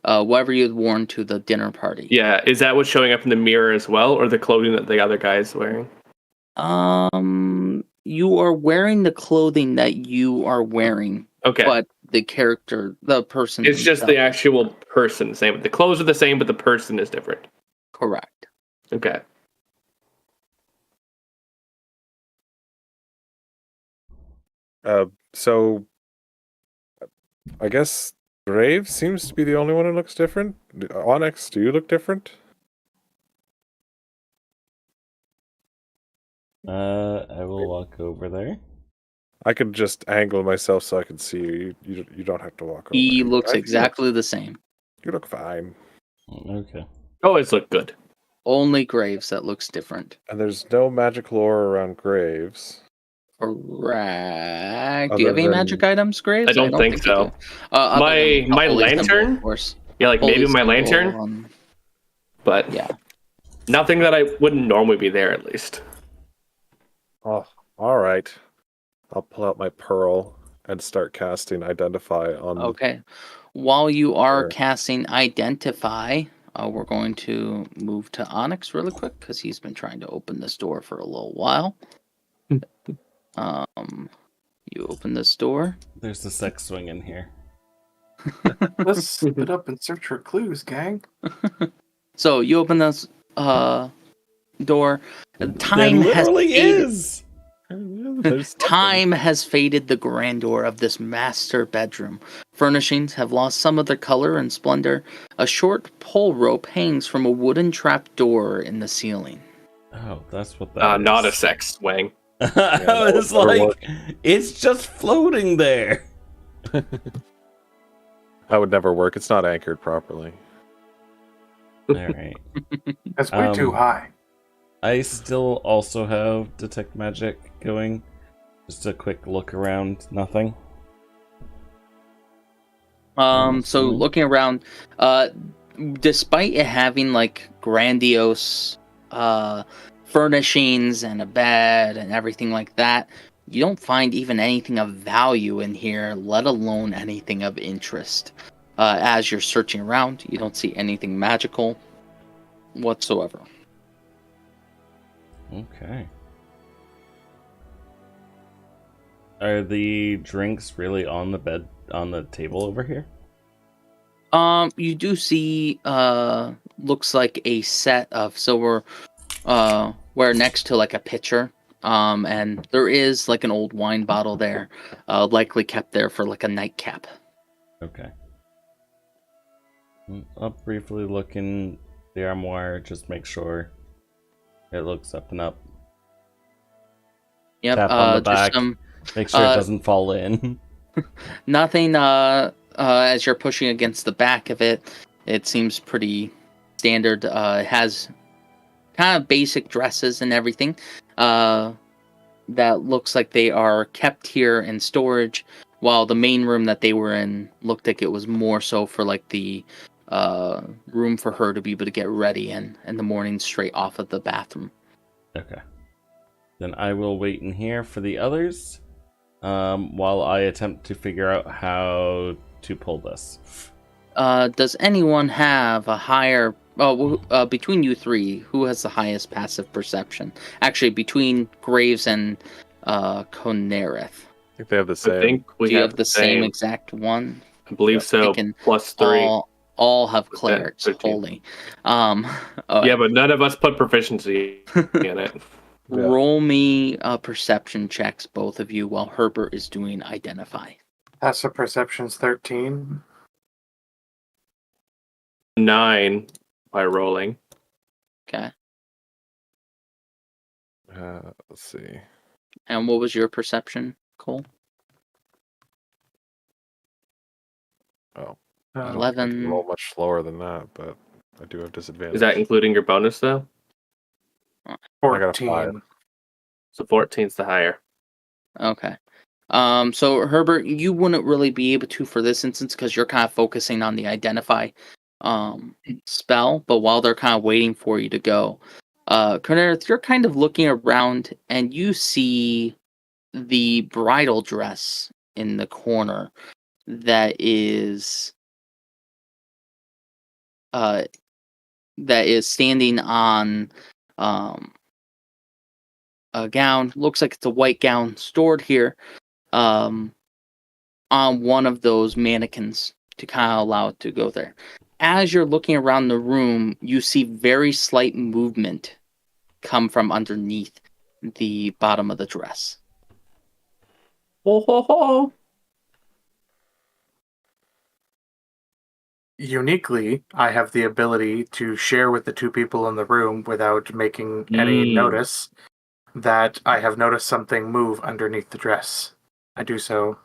whatever you had worn to the dinner party. Yeah, is that what's showing up in the mirror as well, or the clothing that the other guy is wearing? You are wearing the clothing that you are wearing. Okay. But the character, the person. It's just the actual person. Same. The clothes are the same, but the person is different. Correct. Okay. So, I guess Graves seems to be the only one who looks different. Onyx, do you look different? I will walk over there. I could just angle myself so I can see you. You don't have to walk over. He looks exactly the same. You look fine. Okay. Always look good. Only Graves that looks different. And there's no magic lore around Graves. Correct. Do you have any magic items, Graves? I don't think so. My lantern? Of course. Yeah, like maybe my lantern. But yeah. Nothing that I wouldn't normally be there, at least. Oh, all right. I'll pull out my pearl and start casting Identify on. Okay. While you are casting Identify, we're going to move to Onyx really quick because he's been trying to open this door for a little while. You open this door. There's the sex swing in here. Let's split up and search for clues, gang. So you open this door. Time has faded. Time has faded the grandeur of this master bedroom. Furnishings have lost some of their color and splendor. A short pole rope hangs from a wooden trap door in the ceiling. Oh, that's what that is. Not a sex swing. I was like, it's just floating there. That would never work. It's not anchored properly. All right. That's way too high. I still also have Detect Magic going. Just a quick look around. Nothing. So looking around, despite it having like grandiose furnishings and a bed and everything like that, you don't find even anything of value in here, let alone anything of interest. As you're searching around, you don't see anything magical whatsoever. Okay. Are the drinks really on the bed, on the table over here? You do see, looks like a set of silver, where next to like a pitcher, and there is like an old wine bottle there, likely kept there for like a nightcap. Okay. I'll briefly look in the armoire, just make sure it looks up and up. Yep. Tap on the back. Make sure it doesn't fall in. Nothing. As you're pushing against the back of it, it seems pretty standard. It has kind of basic dresses and everything. That looks like they are kept here in storage, while the main room that they were in looked like it was more so for like the room for her to be able to get ready in the morning straight off of the bathroom. Okay. Then I will wait in here for the others, while I attempt to figure out how to pull this. Does anyone have a higher... between you three, who has the highest passive perception? Actually, between Graves and Conereth. I think they have the same. I think we have the same exact one. I believe so. Plus 3. All have clerics. Holy. Yeah, but none of us put proficiency in it. Yeah. Roll me perception checks, both of you, while Herbert is doing identify. Passive perception's 13. 9 by rolling. Okay. Let's see. And what was your perception, Cole? Oh. 11. I can roll much slower than that, but I do have disadvantage. Is that including your bonus, though? 14. So 14's the higher. Okay. So Herbert, you wouldn't really be able to for this instance because you're kind of focusing on the identify spell, but while they're kind of waiting for you to go, Conereth, you're kind of looking around and you see the bridal dress in the corner that is standing on a gown. Looks like it's a white gown stored here on one of those mannequins to kind of allow it to go there. As you're looking around the room, you see very slight movement come from underneath the bottom of the dress. Ho, ho, ho. Uniquely, I have the ability to share with the two people in the room without making any notice that I have noticed something move underneath the dress. I do so,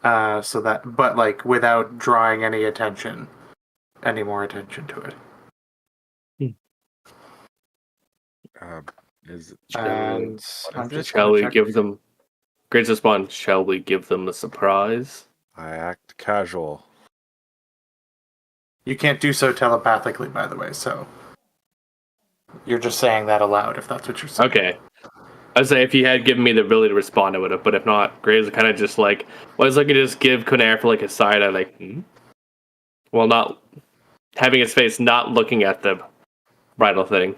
but like without drawing any more attention to it. Shall we give them? Great response. Shall we give them a surprise? I act casual. You can't do so telepathically, by the way, so you're just saying that aloud if that's what you're saying. Okay. I'd say if you had given me the ability to respond, I would have, but if not, Graves kind of just like, well, it's like you just give Conereth like a side eye, like, Well, not having his face not looking at the bridal thing.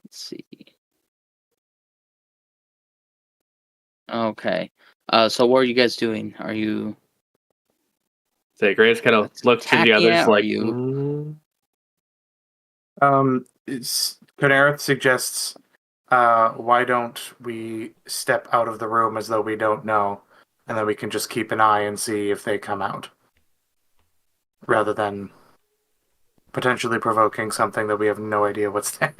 Let's see. Okay. So what are you guys doing? Are you... So Graves kind of looks to the others like... Conereth suggests, why don't we step out of the room as though we don't know, and then we can just keep an eye and see if they come out, rather than potentially provoking something that we have no idea what's there.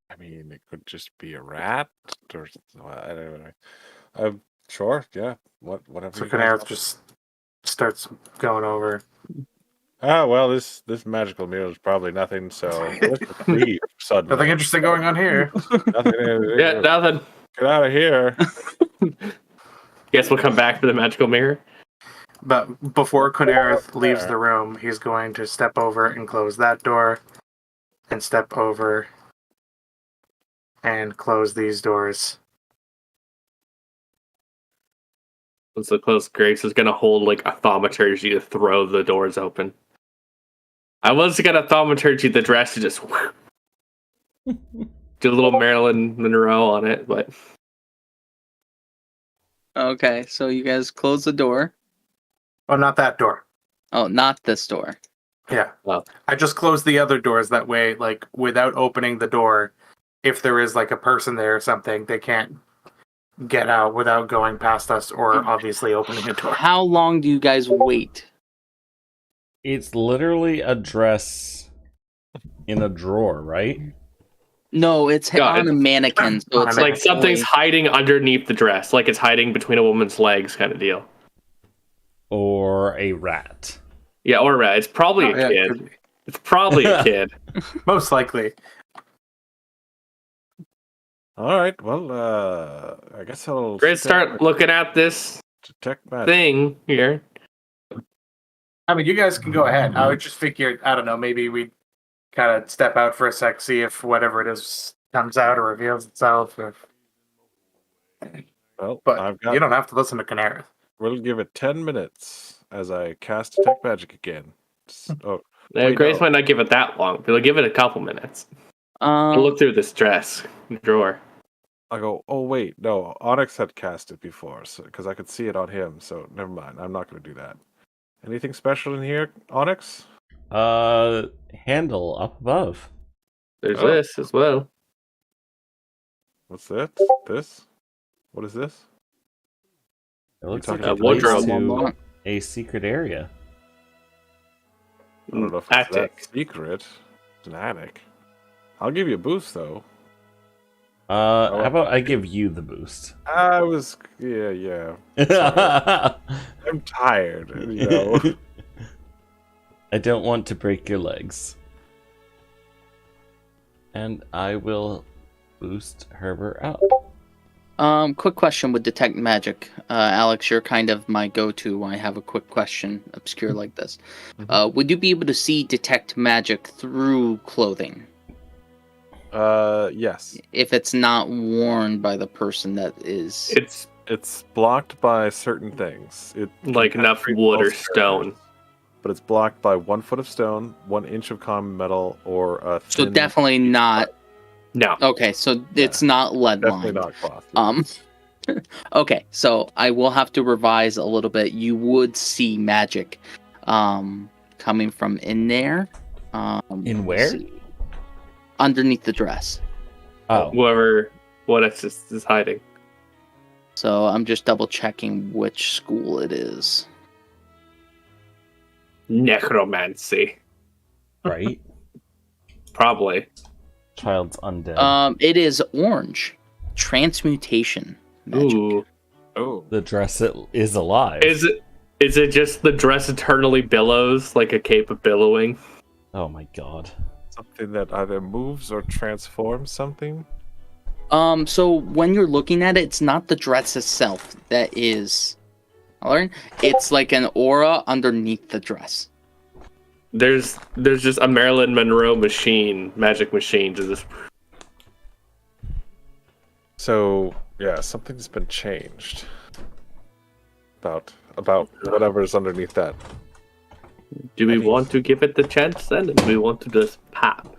I mean, it could just be a rat, or I don't know. Sure, yeah, whatever. So Conereth just starts going over. Well, this magical meal is probably nothing, so let's leave. suddenly. Nothing interesting going on here. Yeah, nothing. Get out of here. Guess we'll come back for the magical mirror. But before Quinarith leaves the room, he's going to step over and close that door, and step over and close these doors. Once the close, Grace is gonna hold like a thaumaturgy to throw the doors open. I was gonna thaumaturgy the dress to just do a little Marilyn Monroe on it, but okay. So you guys close the door. Oh, not that door. Oh, not this door. Yeah. Well, I just closed the other doors that way, like without opening the door. If there is like a person there or something, they can't get out without going past us or obviously opening a door. How long do you guys wait? It's literally a dress in a drawer, right? No, it's on a mannequin. So it's like something's hiding underneath the dress, like it's hiding between a woman's legs, kind of deal. Or a rat. Yeah, or a rat. It's probably a kid. It's probably a kid. Most likely. All right. Well, I guess I'll start looking at this thing here. I mean, you guys can go ahead. I would just figure, I don't know, maybe we kind of step out for a sec, see if whatever it is comes out or reveals itself. Well, but you don't have to listen to Quinarith. We'll give it 10 minutes as I cast Detect Magic again. Grace might not give it that long, but I'll give it a couple minutes. I'll look through this dress drawer. I'll go, oh, wait, no, Onyx had cast it before, because I could see it on him, so never mind. I'm not going to do that. Anything special in here, Onyx? Handle up above. There's this as well. What's that? This? What is this? It looks like a wardrobe to a secret area. I don't know if it's that secret. It's an attic. I'll give you a boost, though. How about I give you the boost? Yeah. I'm tired, you know. I don't want to break your legs. And I will boost Herbert up. Quick question with Detect Magic. Alex, you're kind of my go-to when I have a quick question, obscure like this. Would you be able to see Detect Magic through clothing? Yes. If it's not worn by the person that is... It's blocked by certain things. Like enough wood or stone. But it's blocked by 1 foot of stone, 1 inch of common metal, or a thin... So definitely not... No. Okay, so it's not lead definitely lined. Not cloth. Okay, so I will have to revise a little bit. You would see magic coming from in there. In where? Underneath the dress. Oh. What is hiding. So I'm just double checking which school it is. Necromancy. Right? Probably. Child's undead. It is orange. Transmutation magic. Ooh. Oh. The dress is alive. Is it just the dress eternally billows like a cape of billowing? Oh my god. Something that either moves or transforms something? So when you're looking at it, it's not the dress itself that is... It's like an aura underneath the dress. There's just a Marilyn Monroe magic machine to this. So, yeah, something's been changed. About whatever's underneath that. Do we want to give it the chance then? Or do we want to just pop?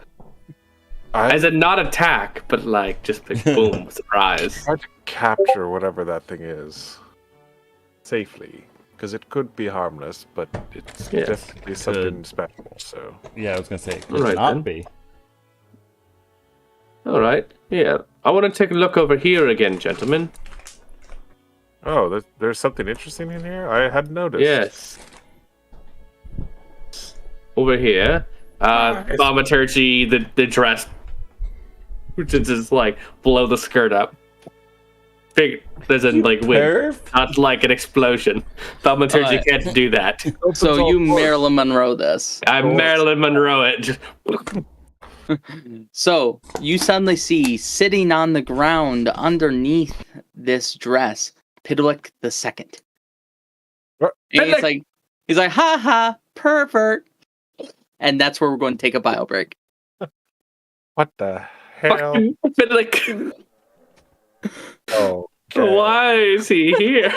As in not attack, but like just like boom, surprise. It's hard to capture whatever that thing is safely. Because it could be harmless, but it's definitely something special. So yeah, I was gonna say it could not be. All right, yeah. I want to take a look over here again, gentlemen. Oh, there's something interesting in here. I hadn't noticed. Yes. Over here, thaumaturgy, the dress, which is just like blow the skirt up. There's a like wind, not like an explosion. Thaumaturgy can't do that. So you Marilyn Monroe this. I Marilyn Monroe it. So you suddenly see sitting on the ground underneath this dress, Pidlick the Second. And he's like, ha ha, pervert. And that's where we're going to take a bio break. What the hell? Pidlick. Oh. Why is he here?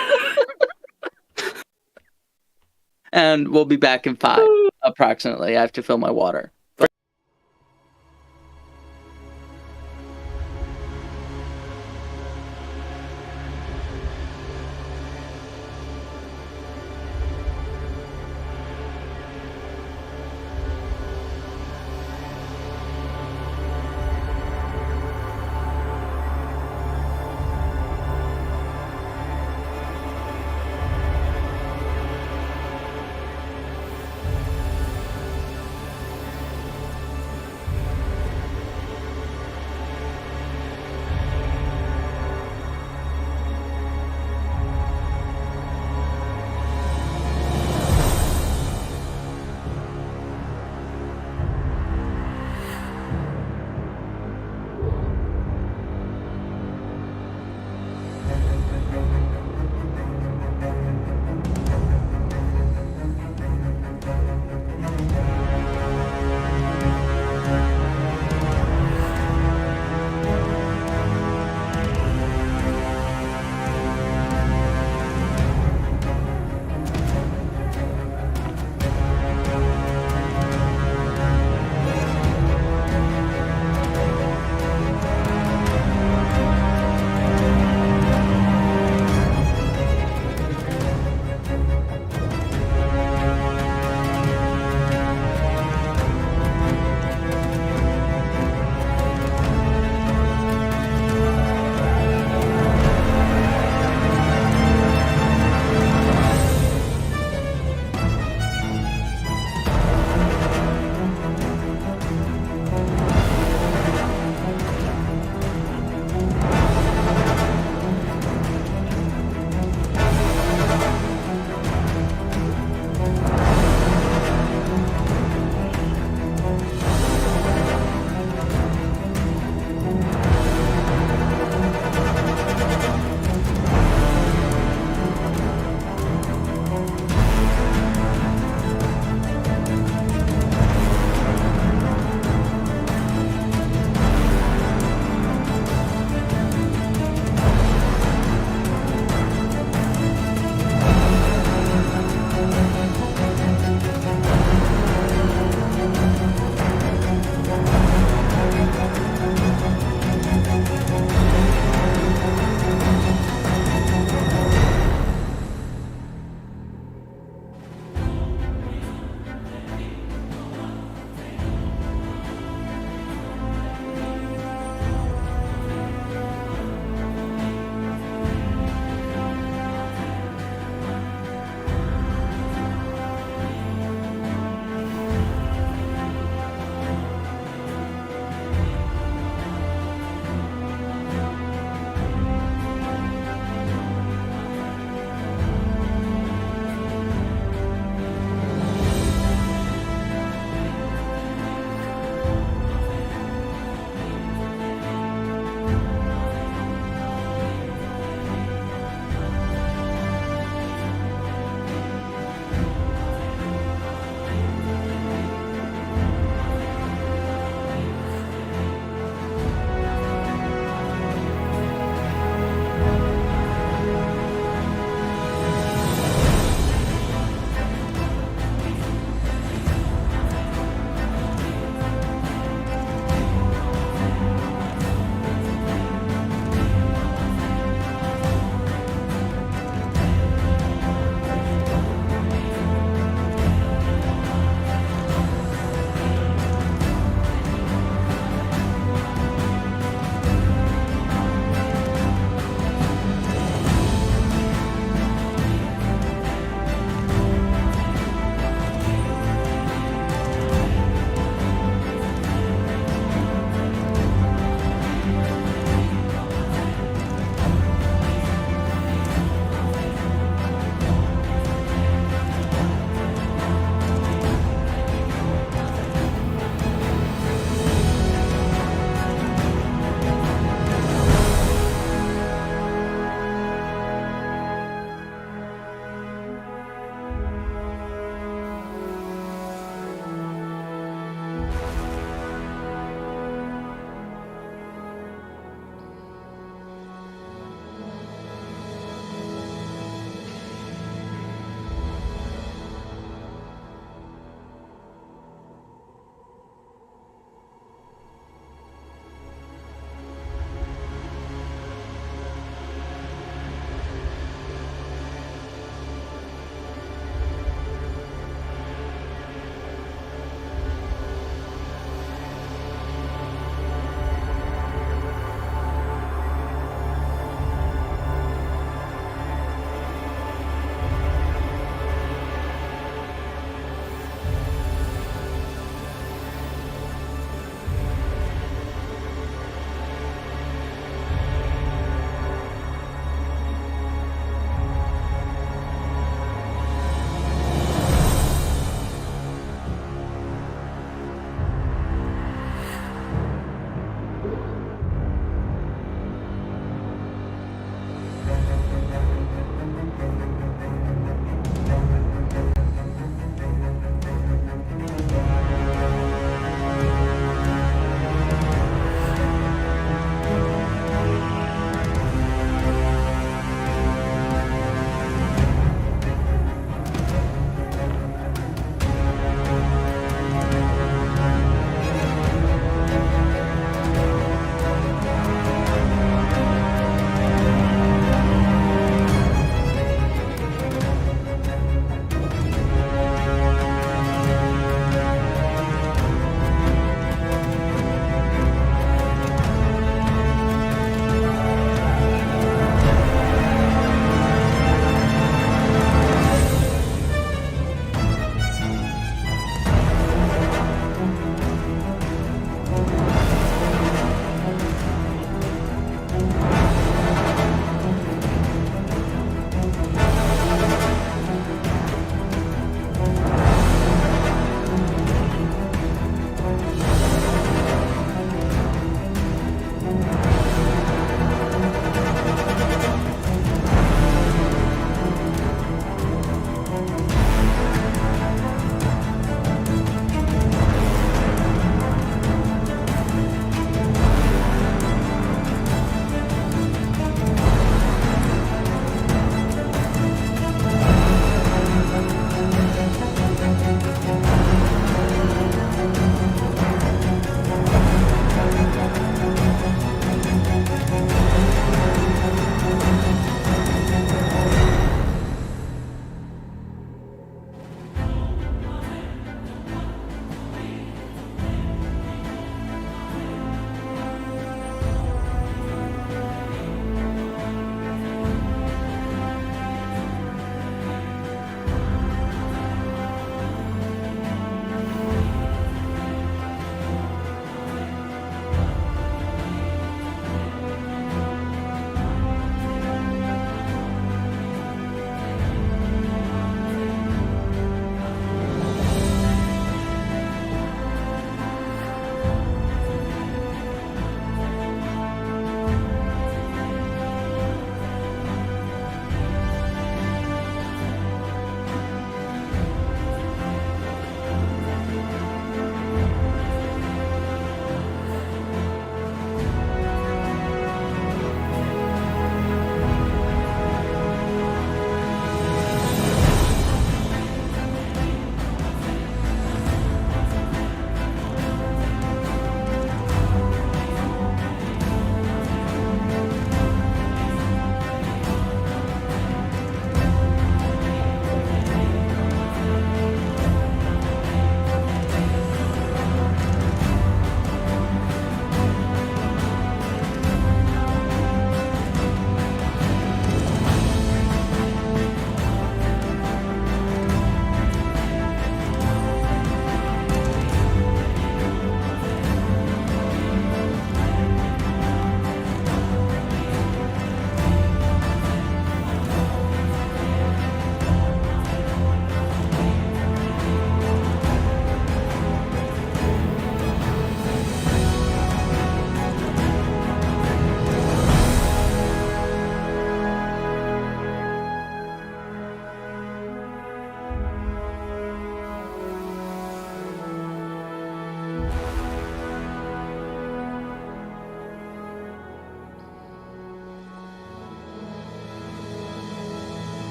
And we'll be back in 5, approximately. I have to fill my water.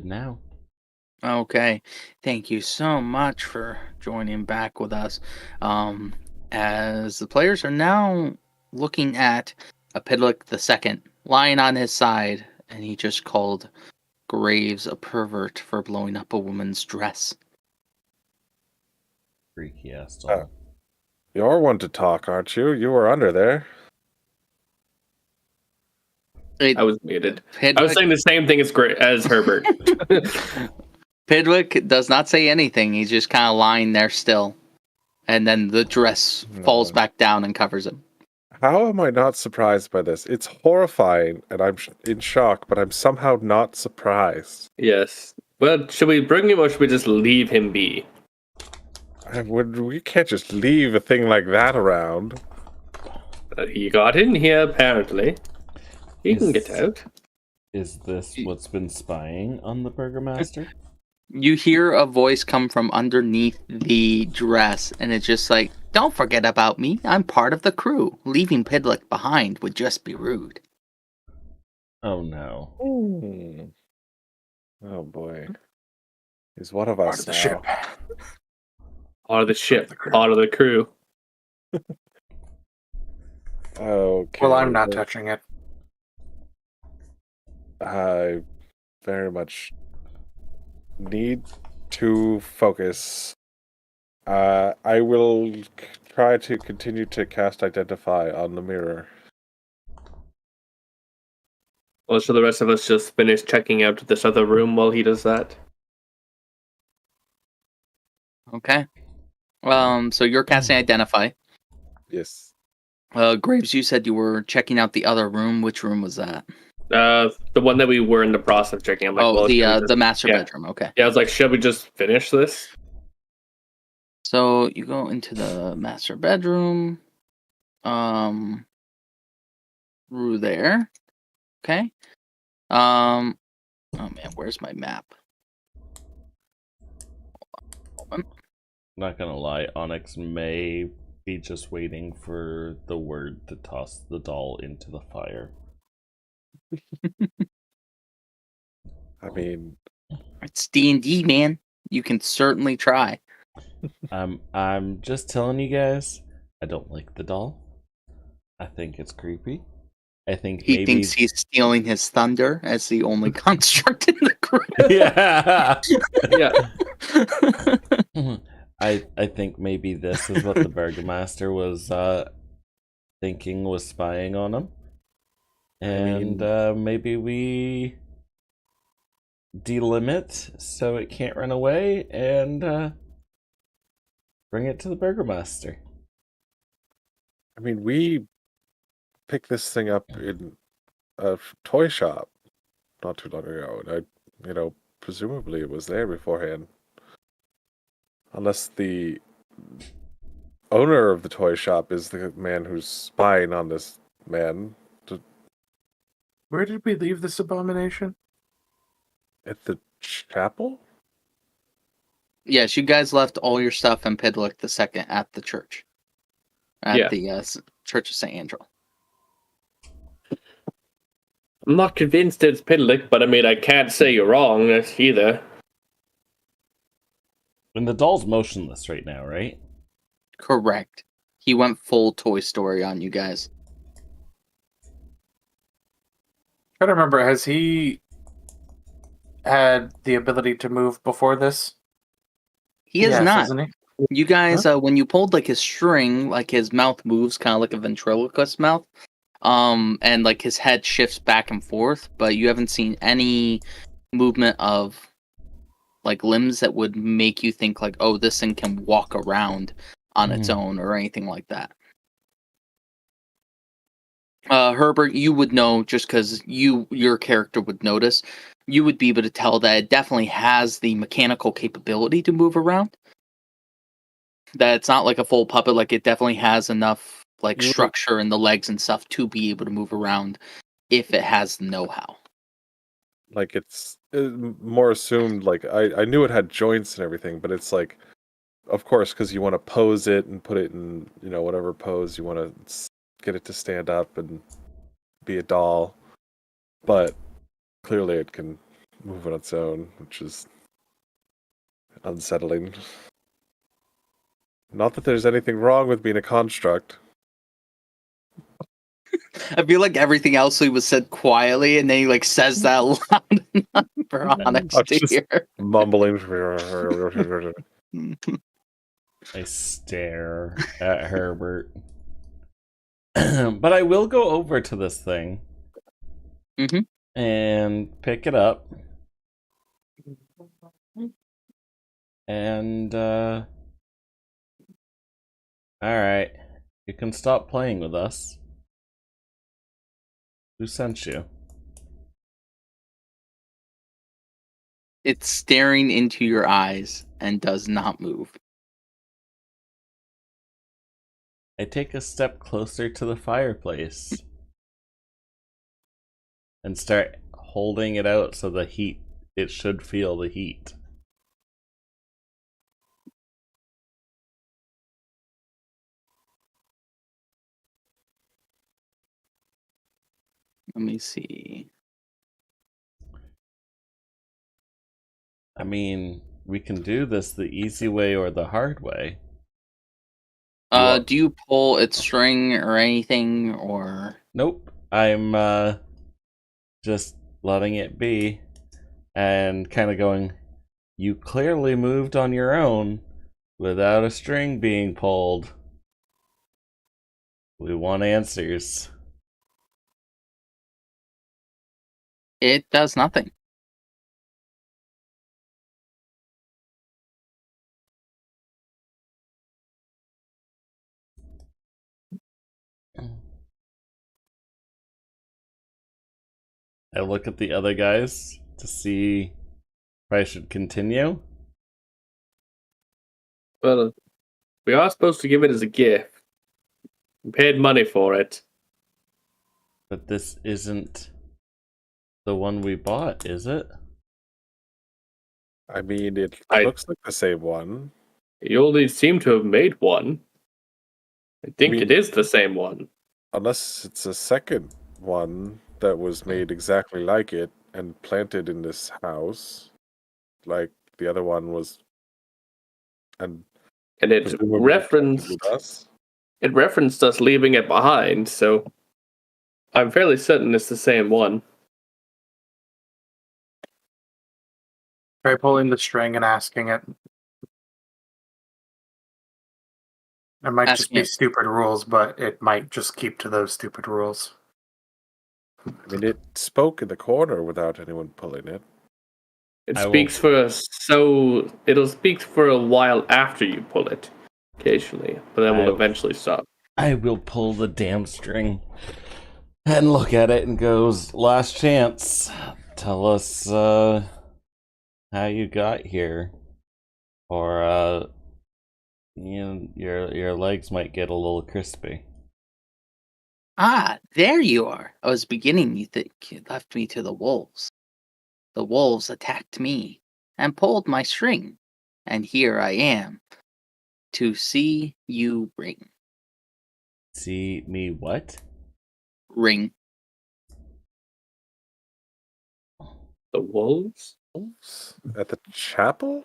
now. Okay. Thank you so much for joining back with us. As the players are now looking at a Pidlick II lying on his side, and he just called Graves a pervert for blowing up a woman's dress. Freaky ass doll. You're one to talk, aren't you? You were under there. I was muted. I was saying the same thing as Herbert. Pidwick does not say anything. He's just kind of lying there still. And then the dress falls back down and covers him. How am I not surprised by this? It's horrifying, and I'm in shock, but I'm somehow not surprised. Yes. Well, should we bring him or should we just leave him be? We can't just leave a thing like that around. He got in here, apparently. He can get out. Is this what's been spying on the Burgomaster? You hear a voice come from underneath the dress, and it's just like, don't forget about me. I'm part of the crew. Leaving Pidlick behind would just be rude. Oh, no. Oh, boy. He's one of us part of the ship. Part of the ship. Part of the crew. Okay. Well, I'm not touching it. I very much need to focus. I will try to continue to cast Identify on the mirror. Well, so the rest of us just finish checking out this other room while he does that. Okay. So you're casting Identify. Yes. Graves, you said you were checking out the other room. Which room was that? The one that we were in the process of checking. I'm like, the master bedroom. Okay. Yeah, I was like, should we just finish this? So you go into the master bedroom. Through there. Okay. Oh man, where's my map? Not gonna lie, Onyx may be just waiting for the word to toss the doll into the fire. I mean, it's D&D, man. You can certainly try. I'm just telling you guys, I don't like the doll. I think it's creepy. I think he thinks he's stealing his thunder as the only construct in the group. Yeah. Yeah. I think maybe this is what the Burgomaster was thinking was spying on him. And maybe we delimit so it can't run away and bring it to the Burgomaster. I mean, we picked this thing up in a toy shop not too long ago, and presumably it was there beforehand. Unless the owner of the toy shop is the man who's spying on this man. Where did we leave this abomination? At the chapel? Yes, you guys left all your stuff in Pidlick II at the church. At the Church of St. Angel. I'm not convinced it's Pidlick, but I mean, I can't say you're wrong either. And the doll's motionless right now, right? Correct. He went full Toy Story on you guys. I don't remember, has he had the ability to move before this? He is not. Isn't he? You guys, when you pulled like his string, like his mouth moves kind of like a ventriloquist mouth. And like his head shifts back and forth, but you haven't seen any movement of like limbs that would make you think like, oh, this thing can walk around on its own or anything like that. Herbert, you would know just because your character would notice. You would be able to tell that it definitely has the mechanical capability to move around. That it's not like a full puppet, like it definitely has enough like structure in the legs and stuff to be able to move around if it has the know-how. Like it's more assumed, like I knew it had joints and everything, but it's like, of course, because you want to pose it and put it in, whatever pose you want to get it to stand up and be a doll. But clearly it can move on its own, which is unsettling. Not that there's anything wrong with being a construct. I feel like everything else was said quietly, and then he like says that loud enough for Onyx to hear. Mumbling. I stare at Herbert. But I will go over to this thing and pick it up. And, alright. You can stop playing with us. Who sent you? It's staring into your eyes and does not move. I take a step closer to the fireplace and start holding it out so it should feel the heat. Let me see. I mean, we can do this the easy way or the hard way. Do you pull its string or anything, or? Nope. I'm just letting it be and kind of going, you clearly moved on your own without a string being pulled. We want answers. It does nothing. I look at the other guys to see if I should continue. Well, we are supposed to give it as a gift. We paid money for it. But this isn't the one we bought, is it? I mean, it looks like the same one. You only seem to have made one. I think it is the same one. Unless it's a second one that was made exactly like it and planted in this house, like the other one was, and it referenced us leaving it behind. So I'm fairly certain it's the same one. Try pulling the string and asking it. It might just be stupid rules, but it might just keep to those stupid rules. I mean, it spoke in the corner without anyone pulling it. It'll speak for a while after you pull it, occasionally, but then will eventually stop. I will pull the damn string and look at it and goes, last chance. Tell us how you got here, or your legs might get a little crispy. Ah, there you are. I was beginning to think you left me to the wolves. The wolves attacked me and pulled my string, and here I am to see you ring. See me what? Ring. The wolves? At the chapel?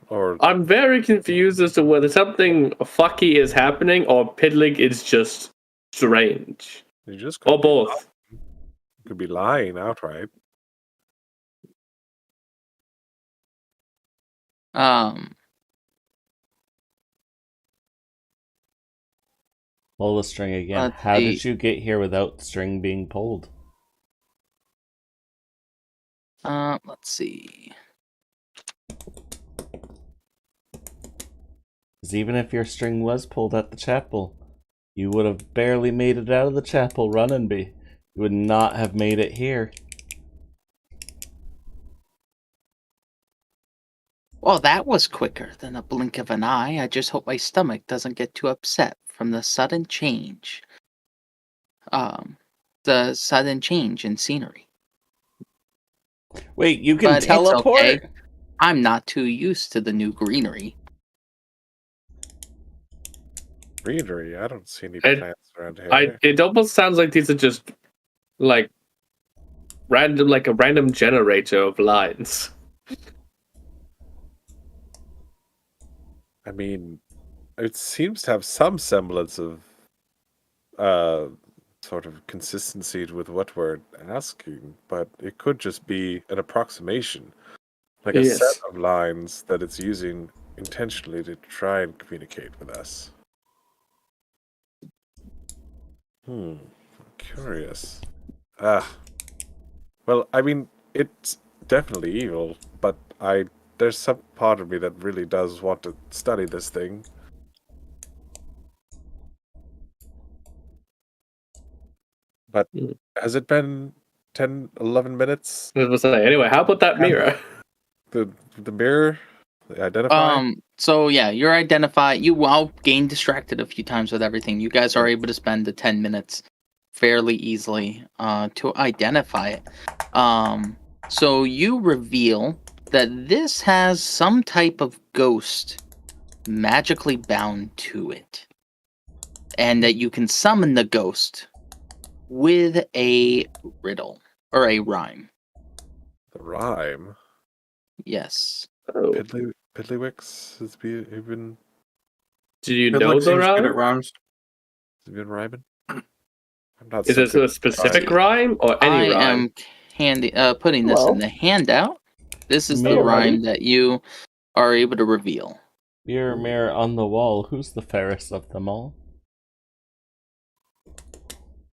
Or I'm very confused as to whether something fucky is happening or Pidlig is just strange. Or both. You could be lying outright. Pull the string again. How did you get here without the string being pulled? Let's see. Because even if your string was pulled at the chapel, you would have barely made it out of the chapel, Runninby. You would not have made it here. Well, that was quicker than a blink of an eye. I just hope my stomach doesn't get too upset from the sudden change. The sudden change in scenery. Wait, you can teleport? It's okay. I'm not too used to the new greenery. Greenery? I don't see any plants around here. It almost sounds like these are just like random generator of lines. I mean, it seems to have some semblance of sort of consistency with what we're asking, but it could just be an approximation, like a set of lines that it's using intentionally to try and communicate with us. Curious. Well, I mean, it's definitely evil, but there's some part of me that really does want to study this thing. But has it been 10, 11 minutes? Anyway, how about that mirror? The mirror? Identify? So yeah, you're identified. You will gain distracted a few times with everything. You guys are able to spend the 10 minutes fairly easily to identify it. So you reveal that this has some type of ghost magically bound to it, and that you can summon the ghost with a riddle or a rhyme. The rhyme? Yes. Oh. Piddlywicks has been. Do you know the rhyme? Good at rhymes. Has been rhyming? I'm not. Is this a specific rhyme or any rhyme? I am putting this in the handout. This is the rhyme that you are able to reveal. Mirror, mirror on the wall, who's the fairest of them all?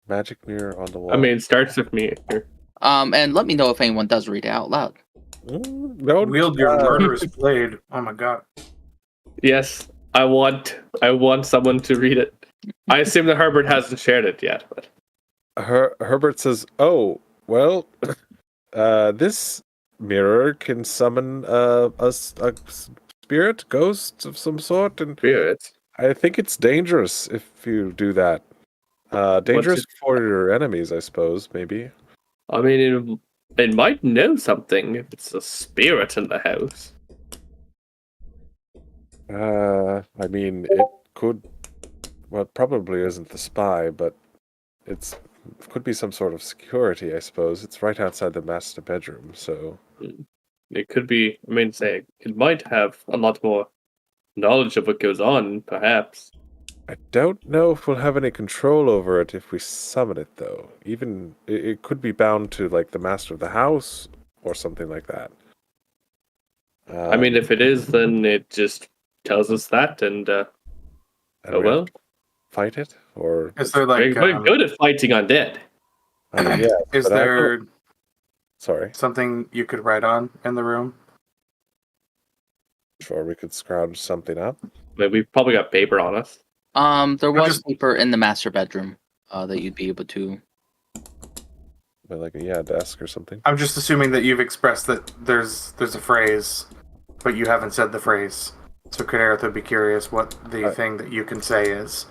Magic mirror on the wall. I mean, it starts with me here. And let me know if anyone does read it out loud. Wield your murderous blade. Oh my god. Yes, I want someone to read it. I assume that Herbert hasn't shared it yet. But Herbert says, "Oh, well, this mirror can summon a spirit, ghost of some sort, and spirit. I think it's dangerous if you do that. Dangerous for your enemies, I suppose. Maybe. I mean, it might know something if it's a spirit in the house. I mean, it could. Well, it probably isn't the spy, but it could be some sort of security, I suppose. It's right outside the master bedroom, so it could be. I mean, it might have a lot more knowledge of what goes on, perhaps. I don't know if we'll have any control over it if we summon it, though. Even it could be bound to like the master of the house or something like that. I mean, if it is, then it just tells us that, and oh well. Fight it, or is there like we're good at fighting undead? Yeah. Is there something you could write on in the room? Sure, we could scrounge something up. But we've probably got paper on us. There was paper in the master bedroom that you'd be able to. Like a desk or something. I'm just assuming that you've expressed that there's a phrase, but you haven't said the phrase. So Kadareth would be curious what the thing that you can say is,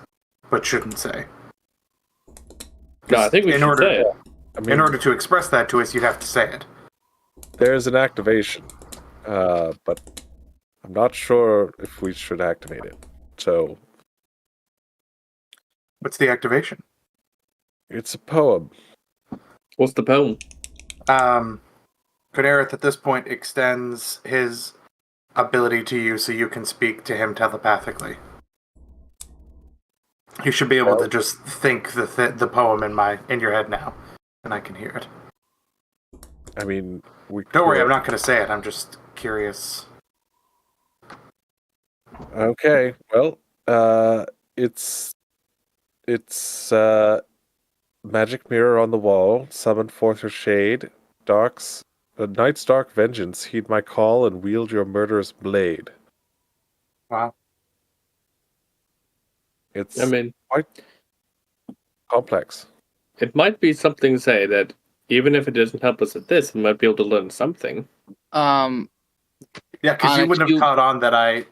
but shouldn't say. No, I think we should say it. I mean, in order to express that to us, you'd have to say it. There's an activation, but I'm not sure if we should activate it. So, what's the activation? It's a poem. What's the poem? Kadareth at this point extends his ability to you so you can speak to him telepathically. You should be able to just think the poem in your head now, and I can hear it. I mean, don't worry, I'm not going to say it. I'm just curious. Okay, well, it's magic mirror on the wall. Summon forth your shade, night's dark vengeance. Heed my call and wield your murderous blade. Wow. It's quite complex. It might be something to say that even if it doesn't help us at this, we might be able to learn something. Yeah, because you wouldn't have caught on that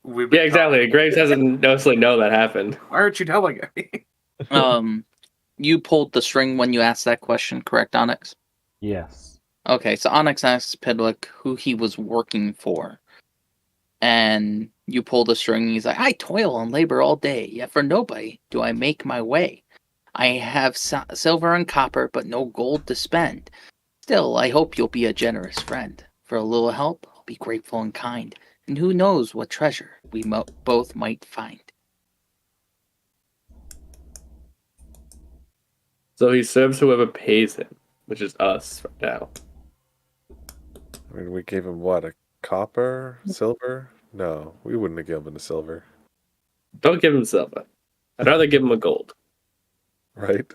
we. Yeah, exactly. Graves doesn't necessarily know that happened. Why aren't you telling me? You pulled the string when you asked that question, correct, Onyx? Yes. Okay, so Onyx asked Pidlick who he was working for. And you pull the string, and he's like, I toil and labor all day, yet for nobody do I make my way. I have silver and copper, but no gold to spend. Still, I hope you'll be a generous friend. For a little help, I'll be grateful and kind. And who knows what treasure we both might find. So he serves whoever pays him, which is us right now. I mean, we gave him what, a copper? Silver? No, we wouldn't have given him a silver. Don't give him silver. I'd rather give him a gold. Right?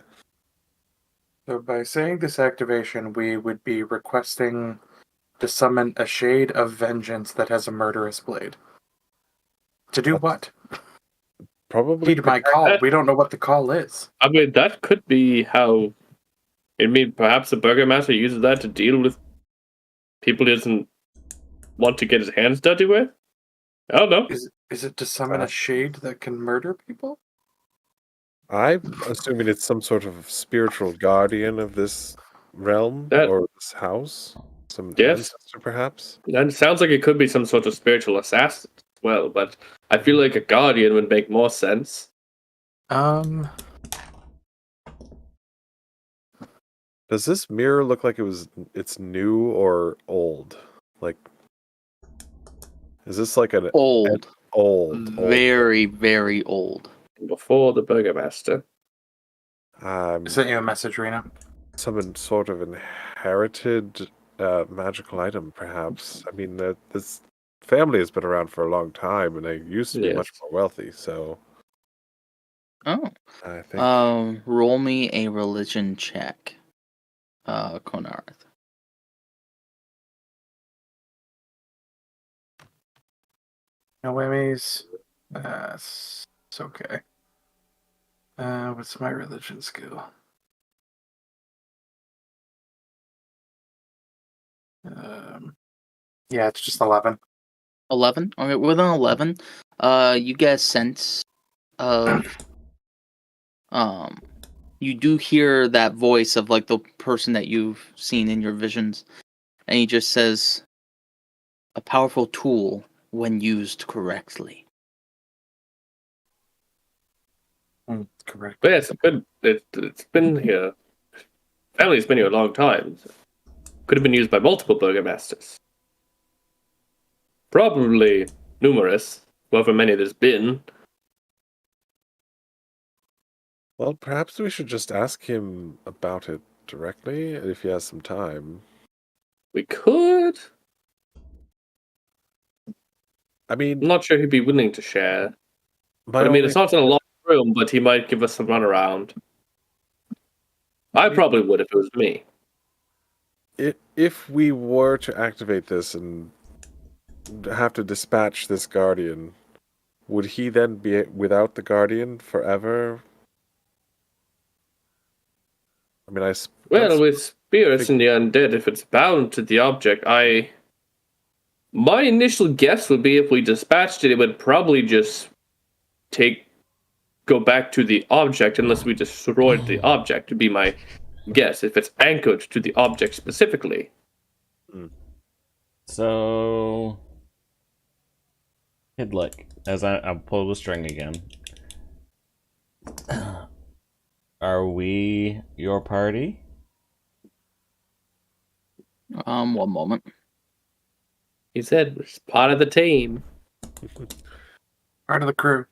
So by saying this activation, we would be requesting to summon a shade of vengeance that has a murderous blade. To do what? Probably Heed my call. We don't know what the call is. I mean, that could be how... I mean, perhaps the burgomaster uses that to deal with people he doesn't want to get his hands dirty with? I don't know. Is it to summon a shade that can murder people? I'm assuming it's some sort of spiritual guardian of this realm or this house. Some ancestor, perhaps? That sounds like it could be some sort of spiritual assassin as well, but I feel like a guardian would make more sense. Does this mirror look like it's new or old? Like, is this like an old? Very, very old. Before the burgomaster. I sent you a message, Rena. Some sort of inherited magical item, perhaps. I mean, this family has been around for a long time, and they used to be much more wealthy. So, I think. Roll me a religion check, Konarth. No whammies. It's okay. What's my religion skill? Yeah, it's just 11. 11? Okay, with an 11, you get a sense of, you do hear that voice of, like, the person that you've seen in your visions, and he just says, a powerful tool when used correctly. Correct. But yes, it's been here. Family's been here a long time. Could have been used by multiple burgomasters. Probably numerous, however many there's been. Well, perhaps we should just ask him about it directly, if he has some time. We could. I mean... I'm not sure he'd be willing to share. But I mean, it's not in a long room, but he might give us some runaround. I probably would if it was me. If we were to activate this and have to dispatch this guardian, would he then be without the guardian forever? I mean, well, with spirits and the undead, if it's bound to the object, my initial guess would be if we dispatched it, it would probably just go back to the object unless we destroyed the object, would be my guess, if it's anchored to the object specifically. So, Hidlick, as I pull the string again, are we your party? One moment. He said we're part of the team. Part of the crew.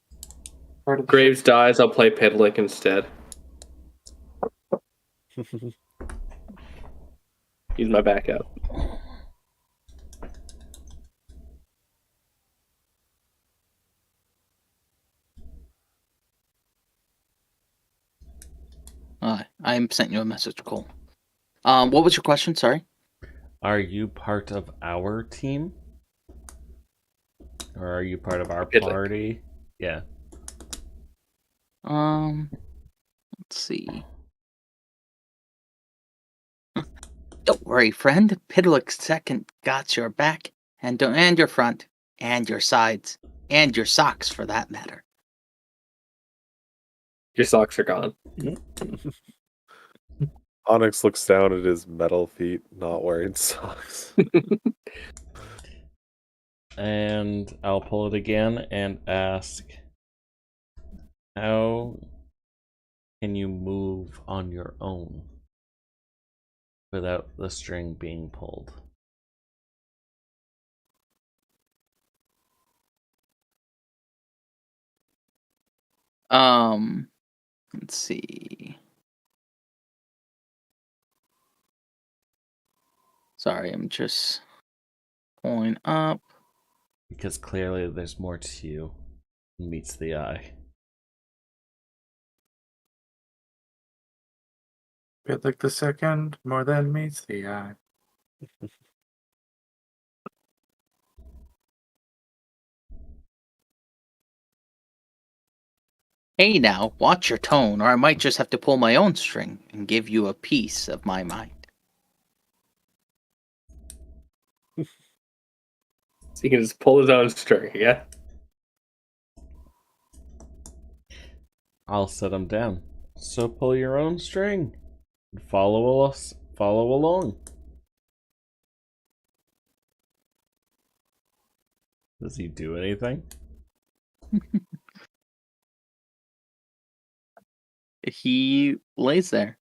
Graves dies, I'll play Pedlick instead. He's my backup. I sent you a message, Cole. What was your question? Sorry. Are you part of our team? Or are you part of our party? Yeah. Let's see. Don't worry, friend. Pidlick's second got your back, and your front, and your sides, and your socks, for that matter. Your socks are gone. Onyx looks down at his metal feet, not wearing socks. And I'll pull it again and ask, how can you move on your own without the string being pulled? Let's see. Sorry, I'm just pulling up. Because clearly there's more to you than meets the eye. Bit like the second, more than meets the eye. Hey now, watch your tone, or I might just have to pull my own string and give you a piece of my mind. So he can just pull his own string, yeah? I'll set him down. So pull your own string. And follow along. Does he do anything? He lays there.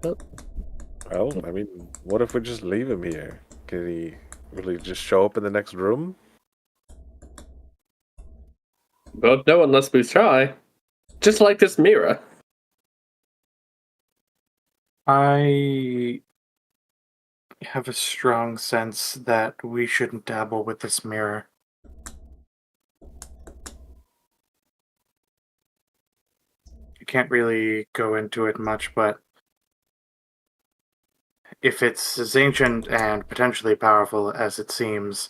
Well, I mean, what if we just leave him here? Can he really just show up in the next room? Well, no, unless we try. Just like this mirror. I have a strong sense that we shouldn't dabble with this mirror. You can't really go into it much, but if it's as ancient and potentially powerful as it seems,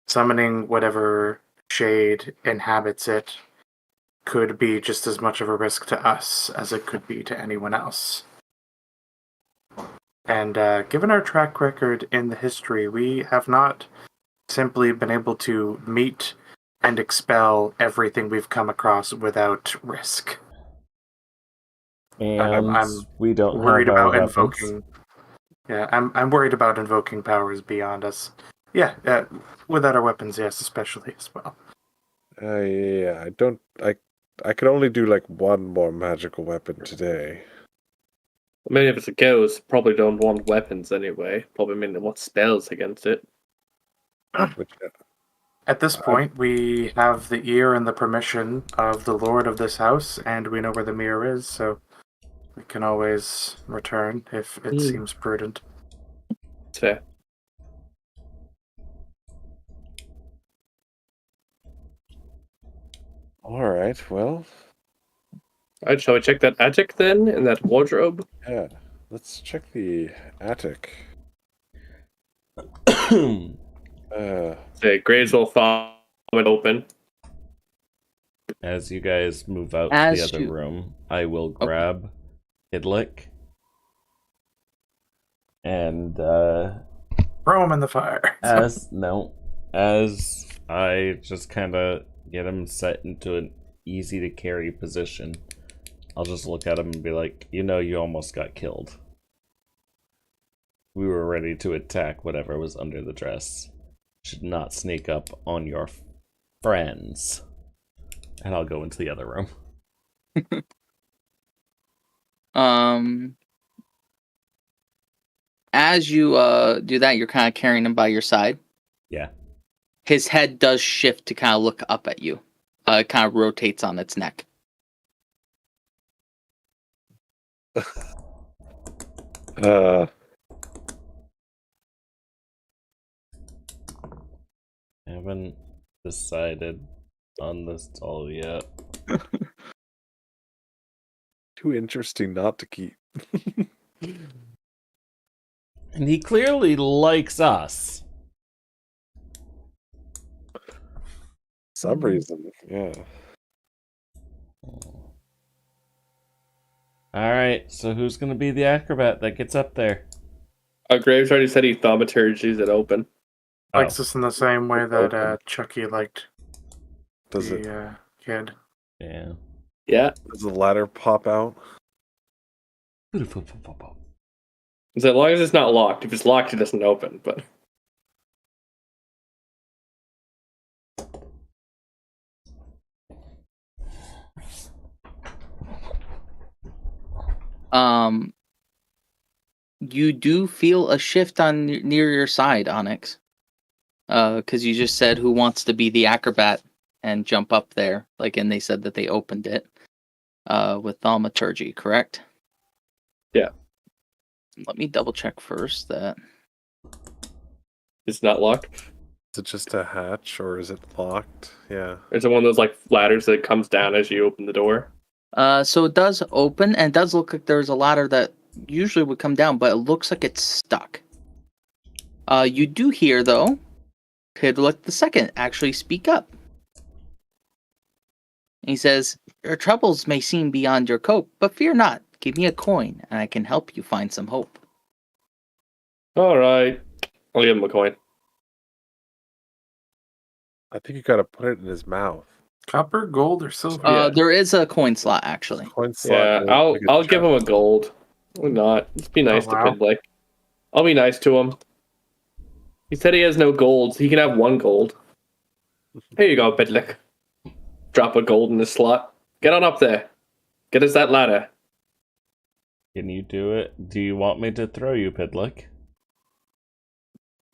summoning whatever shade inhabits it could be just as much of a risk to us as it could be to anyone else. And given our track record in the history, we have not simply been able to meet and expel everything we've come across without risk. And I'm we don't worried have our about weapons. invoking. Yeah, I'm worried about invoking powers beyond us. Yeah, without our weapons, yes, especially as well. Yeah, I can only do like one more magical weapon today. I mean, if it's a ghost, probably don't want weapons anyway. Probably mean they want spells against it. Which, At this point, we have the ear and the permission of the lord of this house, and we know where the mirror is, so we can always return if it seems prudent. Fair. all right, well, Alright, shall we check that attic then, in that wardrobe? yeah, let's check the attic. Say, Graves will follow it open. As you guys move out to the other room, I will grab Hidlick and throw him in the fire. as I just kind of get him set into an easy to carry position, I'll just look at him and be like, you know, you almost got killed. We were ready to attack whatever was under the dress. Should not sneak up on your friends. And I'll go into the other room. As you do that, you're kind of carrying him by your side. Yeah. His head does shift to kind of look up at you. It kind of rotates on its neck. Haven't decided on this all yet. Too interesting not to keep. And he clearly likes us. Some reason, yeah. Alright, so who's gonna be the acrobat that gets up there? Graves already said he thaumaturges it open. Likes us in the same way that Chucky liked the kid. Yeah. Yeah. Does the ladder pop out? As long as it's not locked. If it's locked, it doesn't open, but... You do feel a shift on near your side, Onyx. Because you just said who wants to be the acrobat and jump up there, and they said that they opened it with thaumaturgy, correct? Yeah. Let me double check first that it's not locked. Is it just a hatch or is it locked? Yeah. Is it one of those ladders that comes down as you open the door? So it does open, and it does look like there's a ladder that usually would come down, but it looks like it's stuck. You do hear, though, Pidlick II actually speak up. He says, "Your troubles may seem beyond your cope, but fear not. Give me a coin, and I can help you find some hope." All right. I'll give him a coin. I think you gotta put it in his mouth. Copper, gold, or silver? There is a coin slot, actually. Coin slot. Yeah, I'll give him a gold. Why not? Let's be nice to Pidlick. I'll be nice to him. He said he has no golds. He can have 1 gold. Here you go, Pidlick. Drop a gold in the slot. Get on up there. Get us that ladder. Can you do it? Do you want me to throw you, Pidlick?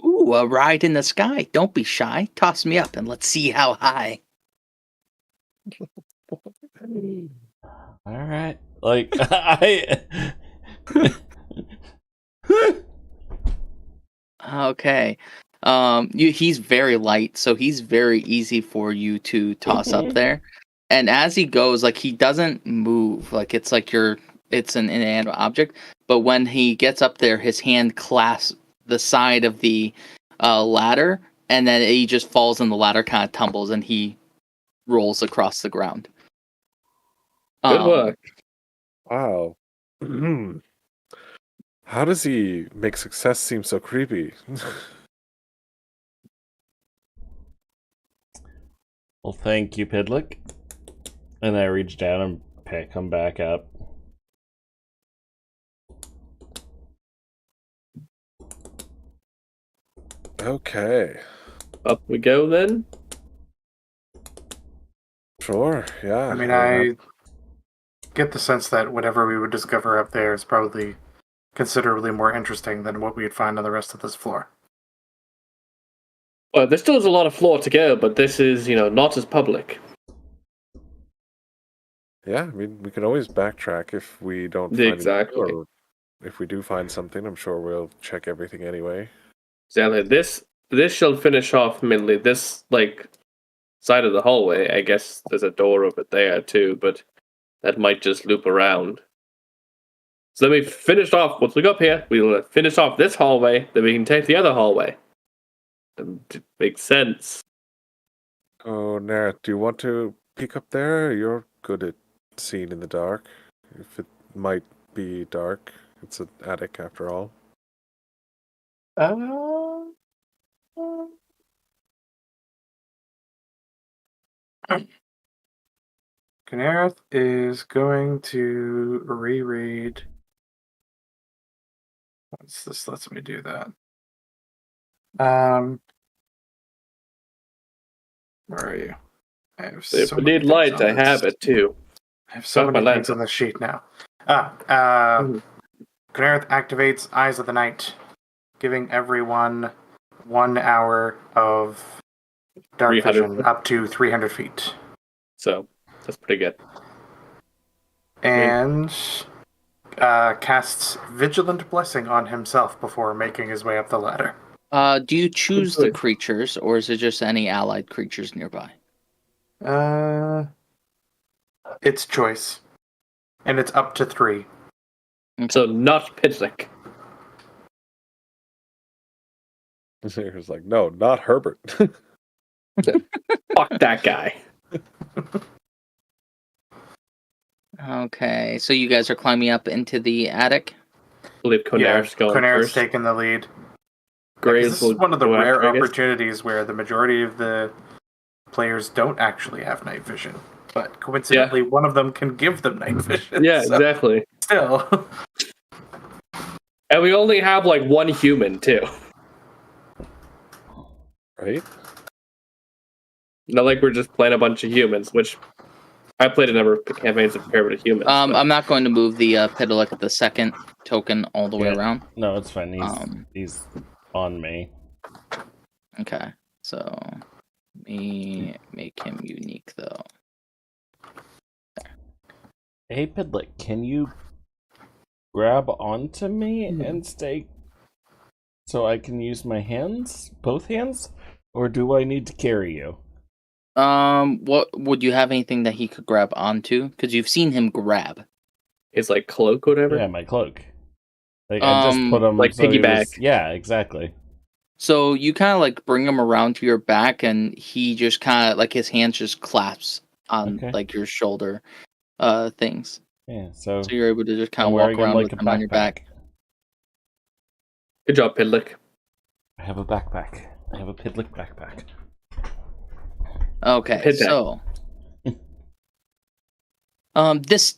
Ooh, a ride in the sky. Don't be shy. Toss me up and let's see how high. All right. I... Okay. He's very light, so he's very easy for you to toss up there. And as he goes, he doesn't move. It's it's an inanimate object. But when he gets up there, his hand clasps the side of the ladder, and then he just falls, and the ladder kind of tumbles, and he rolls across the ground. Good work. Wow. How does he make success seem so creepy? Well, thank you, Pidlick. And I reach down and pick him back up. Okay. Up we go then? Sure, yeah. I mean, I get the sense that whatever we would discover up there is probably considerably more interesting than what we'd find on the rest of this floor. Well, there still is a lot of floor to go, but this is, not as public. Yeah, I mean, we can always backtrack if we don't find exactly. anything, or if we do find something, I'm sure we'll check everything anyway. Exactly. This shall finish off mainly this side of the hallway. I guess there's a door over there too, but that might just loop around. So then we finish off. Once we go up here, we'll finish off this hallway. Then we can take the other hallway. It makes sense. Oh, Nara, do you want to peek up there? You're good at seeing in the dark. If it might be dark, it's an attic after all. Kynareth is going to reread. This lets me do that. Where are you? I have if we need light, I have it too. I have so many things on the sheet now. Kynareth activates Eyes of the Night, giving everyone 1 hour of dark vision up to 300 feet. So, that's pretty good. And casts Vigilant Blessing on himself before making his way up the ladder. Do you choose the creatures, or is it just any allied creatures nearby? It's choice. And it's up to 3. So not Pidlick. It's like, no, not Herbert. Fuck that guy. Okay, so you guys are climbing up into the attic? I believe Kynareth's going first. Taking the lead. Graves this is one of the rare opportunities where the majority of the players don't actually have night vision. But coincidentally, one of them can give them night vision. Yeah, exactly. Still. And we only have 1 human, too. Right? Not like we're just playing a bunch of humans, which I played a number of campaigns of Primitive Humans. I'm not going to move the Pidalic, the second token, all the way around. No, it's fine. He's on me. Okay, so let me make him unique though. Hey, Pidlick, can you grab onto me and stay so I can use my hands, both hands, or do I need to carry you? What would you have anything that he could grab onto? Because you've seen him grab. His like cloak, or whatever. Yeah, my cloak. Like I just put him like so piggyback. Yeah, exactly. So you kind of like bring him around to your back, and he just kind of like his hands just clasps on like your shoulder, things. Yeah, so you're able to just kind of walk around with him on your back. Good job, Pidlick. I have a backpack. I have a Pidlick backpack. Okay, so this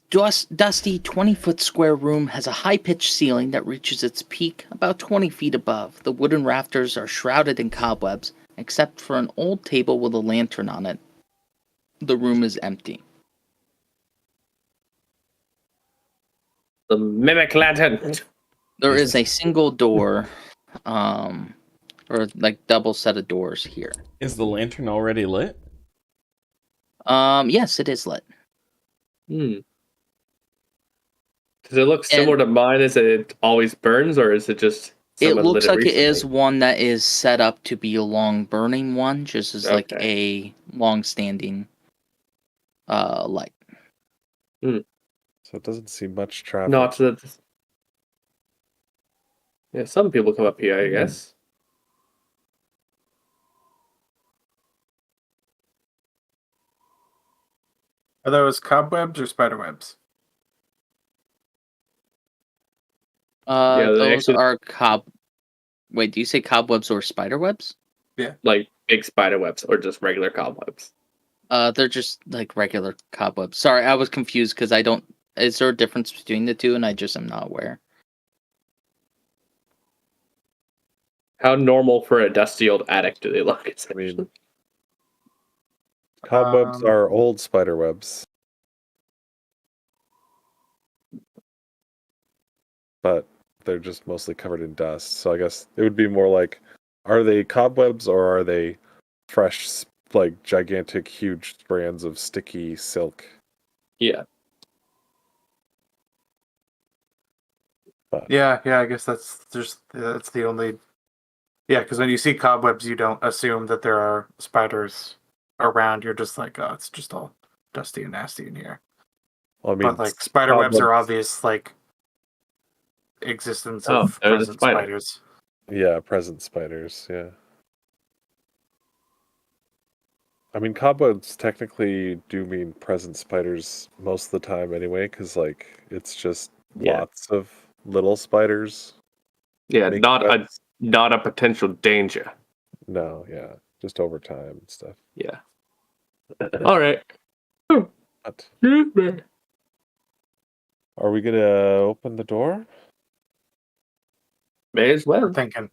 dusty 20-foot square room has a high-pitched ceiling that reaches its peak about 20 feet above. The wooden rafters are shrouded in cobwebs, except for an old table with a lantern on it. The room is empty. The mimic lantern. There is a single door, or like double set of doors here. Is the lantern already lit? Yes, it is lit. Does it look similar to mine as it always burns, or is it just... It looks like it is one that is set up to be a long burning one, just as like a long-standing light. So it doesn't see much traffic. Not that... Yeah, some people come up here, I guess. Are those cobwebs or spiderwebs? Those are Wait, do you say cobwebs or spiderwebs? Yeah. Like big spiderwebs or just regular cobwebs? They're just like regular cobwebs. Sorry, I was confused because I don't... Is there a difference between the two and I just am not aware? How normal for a dusty old attic do they look? I mean, cobwebs are old spiderwebs. But they're just mostly covered in dust. So I guess it would be more like, are they cobwebs or are they fresh, like gigantic, huge strands of sticky silk? Yeah. But. Yeah, I guess that's the only... Yeah, because when you see cobwebs, you don't assume that there are spiders around. You're just like, oh, it's just all dusty and nasty in here. Well, I mean, but like spiderwebs are obvious, like existence of present spiders. Yeah, present spiders. Yeah. I mean, cobwebs technically do mean present spiders most of the time, anyway, because like it's just lots of little spiders. Yeah, not a potential danger. No, yeah, just over time and stuff. Yeah. All right. But are we gonna open the door? May as well. I'm thinking.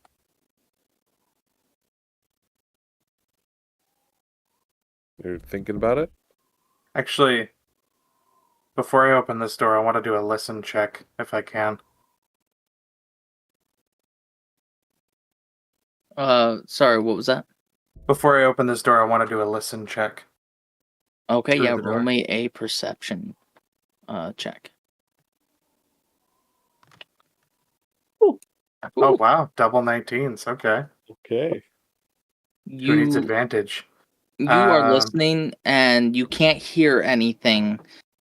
You're thinking about it? Actually, before I open this door, I want to do a listen check if I can. Sorry, what was that? Before I open this door, I want to do a listen check. Okay, yeah, roll me a perception check. Ooh. Oh, wow. Double 19s. Okay. Okay. Who needs advantage? You are listening, and you can't hear anything,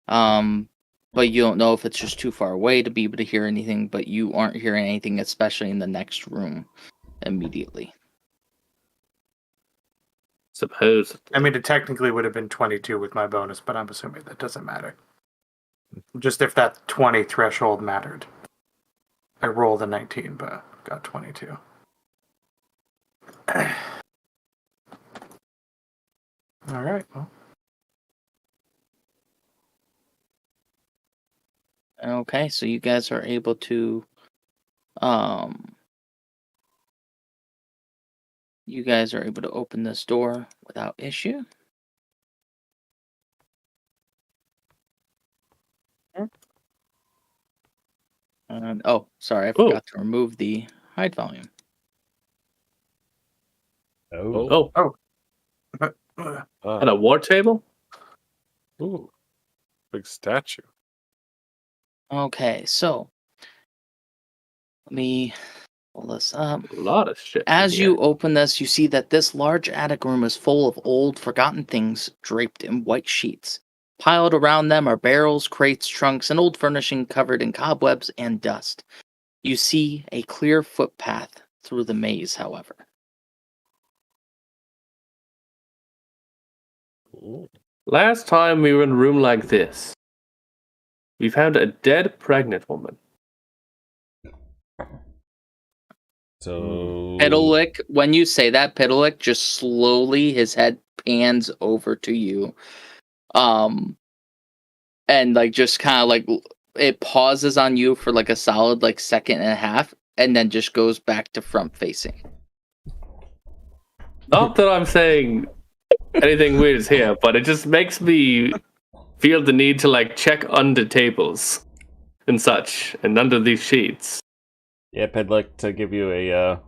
but you don't know if it's just too far away to be able to hear anything, but you aren't hearing anything, especially in the next room immediately. Suppose. I mean, it technically would have been 22 with my bonus, but I'm assuming that doesn't matter. Just if that 20 threshold mattered. I rolled a 19, but got 22. All right. Well. Okay, so you guys are able to, open this door without issue. Sorry, I forgot to remove the hide volume. Oh. And a war table? Ooh. Big statue. Okay, so let me pull this up. A lot of shit. As you open this, you see that this large attic room is full of old, forgotten things draped in white sheets. Piled around them are barrels, crates, trunks, and old furnishing covered in cobwebs and dust. You see a clear footpath through the maze, however. Ooh. Last time we were in a room like this, we found a dead pregnant woman. So Pitalik, when you say that, Pitalik just slowly his head pans over to you. And like just kind of like it pauses on you for like a solid like second and a half, and then just goes back to front facing. Not that I'm saying anything weird is here, but it just makes me feel the need to like check under tables and such, and under these sheets. Yep, I'd like to give you a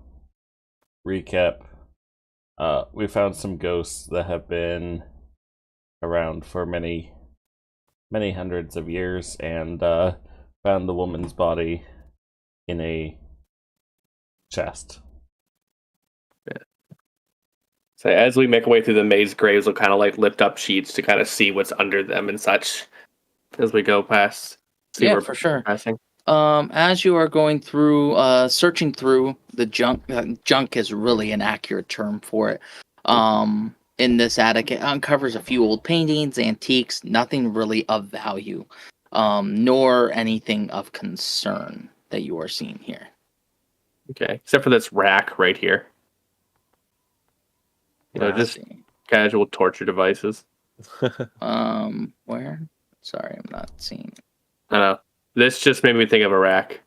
recap. We found some ghosts that have been around for many hundreds of years, and found the woman's body in a chest. Yeah. So as we make our way through the maze, graves will kind of like lift up sheets to kind of see what's under them and such as we go past. Yeah, for sure. Passing. As you are going through, searching through the junk, junk is really an accurate term for it. In this attic, it uncovers a few old paintings, antiques, nothing really of value, nor anything of concern that you are seeing here. Okay, except for this rack right here. You know, just casual torture devices. Where? Sorry, I'm not seeing it. I know. This just made me think of a rack.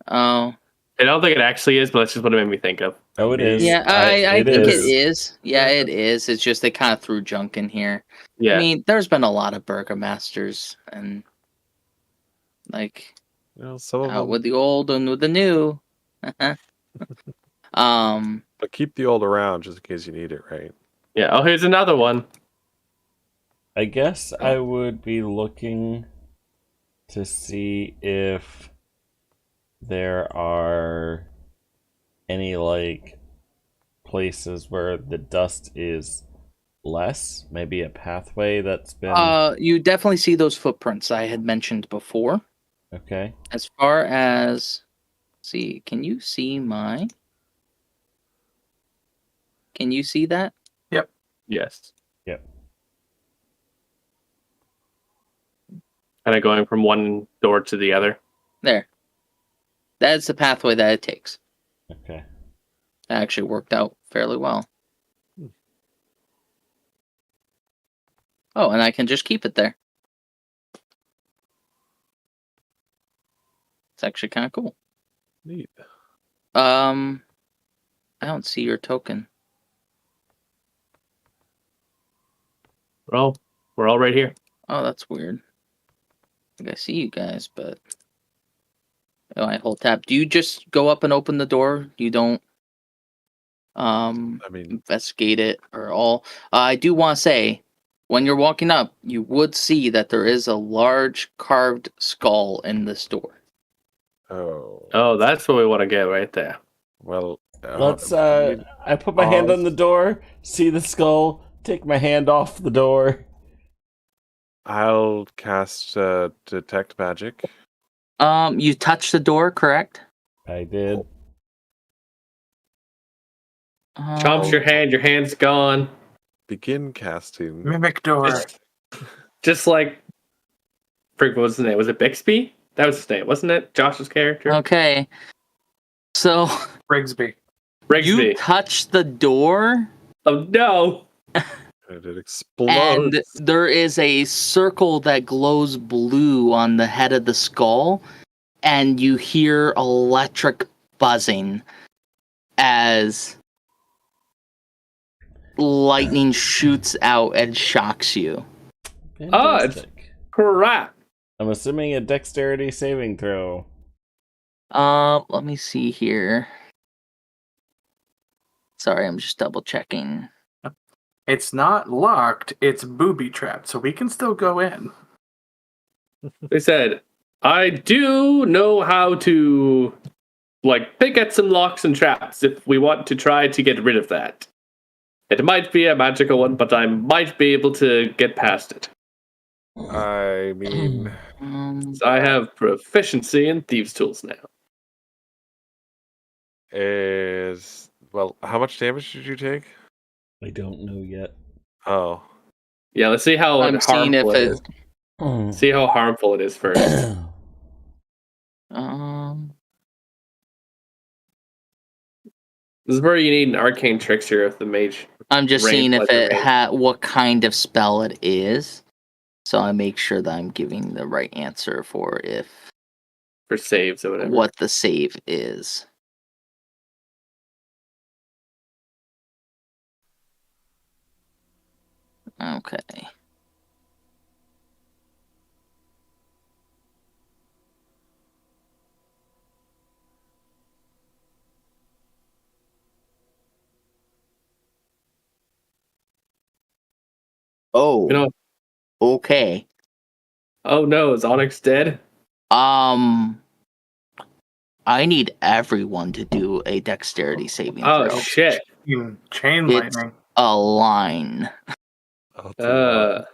Oh. I don't think it actually is, but that's just what it made me think of. Oh, it is. Yeah, I think it is. Yeah, it is. It's just they kind of threw junk in here. Yeah. I mean, there's been a lot of burgomasters, and like, some of them with the old and with the new. But keep the old around just in case you need it, right? Yeah. Oh, here's another one. I guess I would be looking to see if there are any like places where the dust is less, maybe a pathway that's been you definitely see those footprints I had mentioned before. Okay. As far as see, can you see that? Yep. Yes. Yep. Kind of going from one door to the other. There. That's the pathway that it takes. Okay. That actually worked out fairly well. Oh, and I can just keep it there. It's actually kind of cool. Neat. I don't see your token. We're all right here. Oh, that's weird. I think I see you guys, but I hold tab. Do you just go up and open the door? You don't investigate it or all? I do want to say, when you're walking up, you would see that there is a large carved skull in this door. Oh, that's what we want to get right there. Well, let's. I put my hand on the door, see the skull, take my hand off the door. I'll cast detect magic. You touched the door, correct? I did. Chomps your hand. Your hand's gone. Begin casting mimic door. Just like, what was his name? Was it Bixby? That was his name, wasn't it? Josh's character. Okay. So Rigsby. You touched the door. Oh no! And it explodes. And there is a circle that glows blue on the head of the skull, and you hear electric buzzing as lightning shoots out and shocks you. Fantastic. Oh, crap! I'm assuming a dexterity saving throw. Let me see here. Sorry, I'm just double checking. It's not locked, it's booby trapped, so we can still go in. They said, I do know how to, pick at some locks and traps if we want to try to get rid of that. It might be a magical one, but I might be able to get past it. I mean... I have proficiency in thieves' tools now. Well, how much damage did you take? I don't know yet. Oh. Yeah, let's see how harmful it is. See how harmful it is first. This is where you need an arcane trickster of the mage. I'm just seeing if it what kind of spell it is, so I make sure that I'm giving the right answer for saves or whatever. What the save is. Okay. Oh. Okay. Oh no, is Onyx dead? I need everyone to do a dexterity saving throw. Oh shit. Chain lightning. It's a line. It's a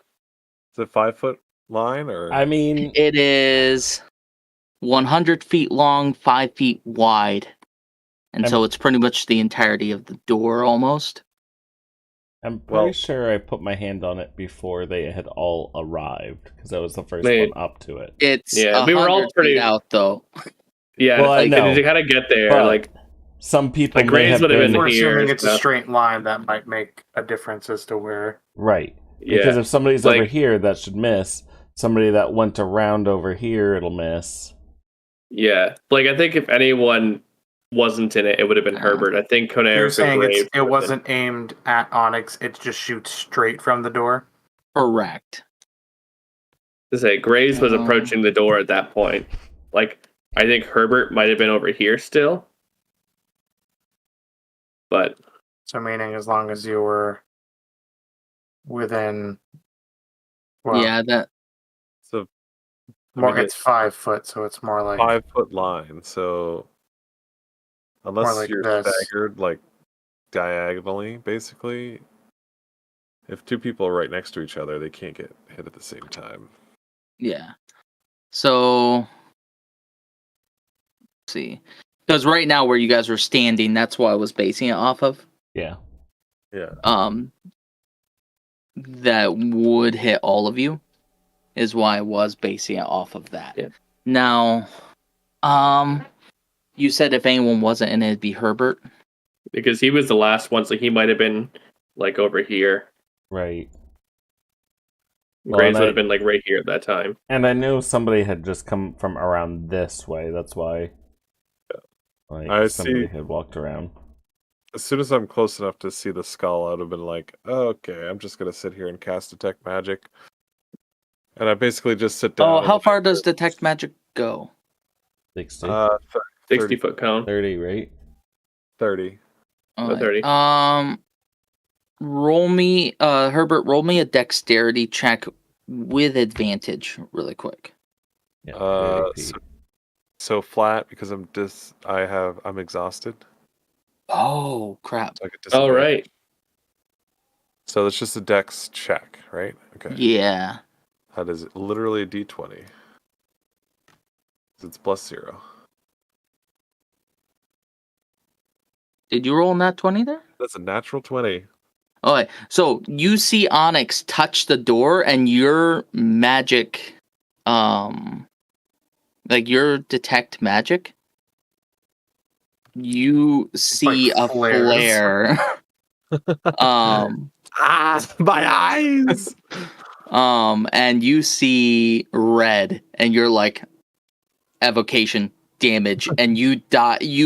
5-foot line, or? I mean, it is 100 feet long, 5 feet wide. And so it's pretty much the entirety of the door almost. I'm pretty sure I put my hand on it before they had all arrived, because I was the first one up to it. We were all pretty out though. Yeah, well, I know. To kind of get there, some people may have been. We're assuming it's a straight line that might make a difference as to where. Right. Yeah. Because if somebody's over here, that should miss. Somebody that went around over here, it'll miss. Yeah, I think if anyone wasn't in it, it would have been Herbert. I think Conair. You're saying it wasn't aimed at Onyx; it just shoots straight from the door. Correct. To say, Graves was approaching the door at that point. I think Herbert might have been over here still. But so meaning as long as you were within that so more it's 5 foot, so it's more like 5-foot line, so unless you're staggered diagonally, basically, if two people are right next to each other, they can't get hit at the same time. Yeah. So see, because right now where you guys were standing, that's what I was basing it off of. Yeah. That would hit all of you, is why I was basing it off of that. Yeah. Now, you said if anyone wasn't in it, it'd be Herbert, because he was the last one, so he might have been over here. Right. Graves would have been right here at that time. And I knew somebody had just come from around this way. That's why. Somebody had walked around. As soon as I'm close enough to see the skull, I'd have been like, okay, I'm just going to sit here and cast Detect Magic. And I basically just sit down. Oh, how far does Detect Magic go? 60. 60-foot cone. 30, right? 30. Oh, 30. Roll me, Herbert, roll me a dexterity check with advantage really quick. Yeah, so flat because I'm exhausted. Oh crap! So right. So it's just a dex check, right? Okay. Yeah. That is literally a d20. It's +0. Did you roll in that 20 there? That's a natural 20. Okay, so you see Onyx touch the door, and your magic, your detect magic, you see a flare. My eyes. And you see red, and you're like, evocation damage, and you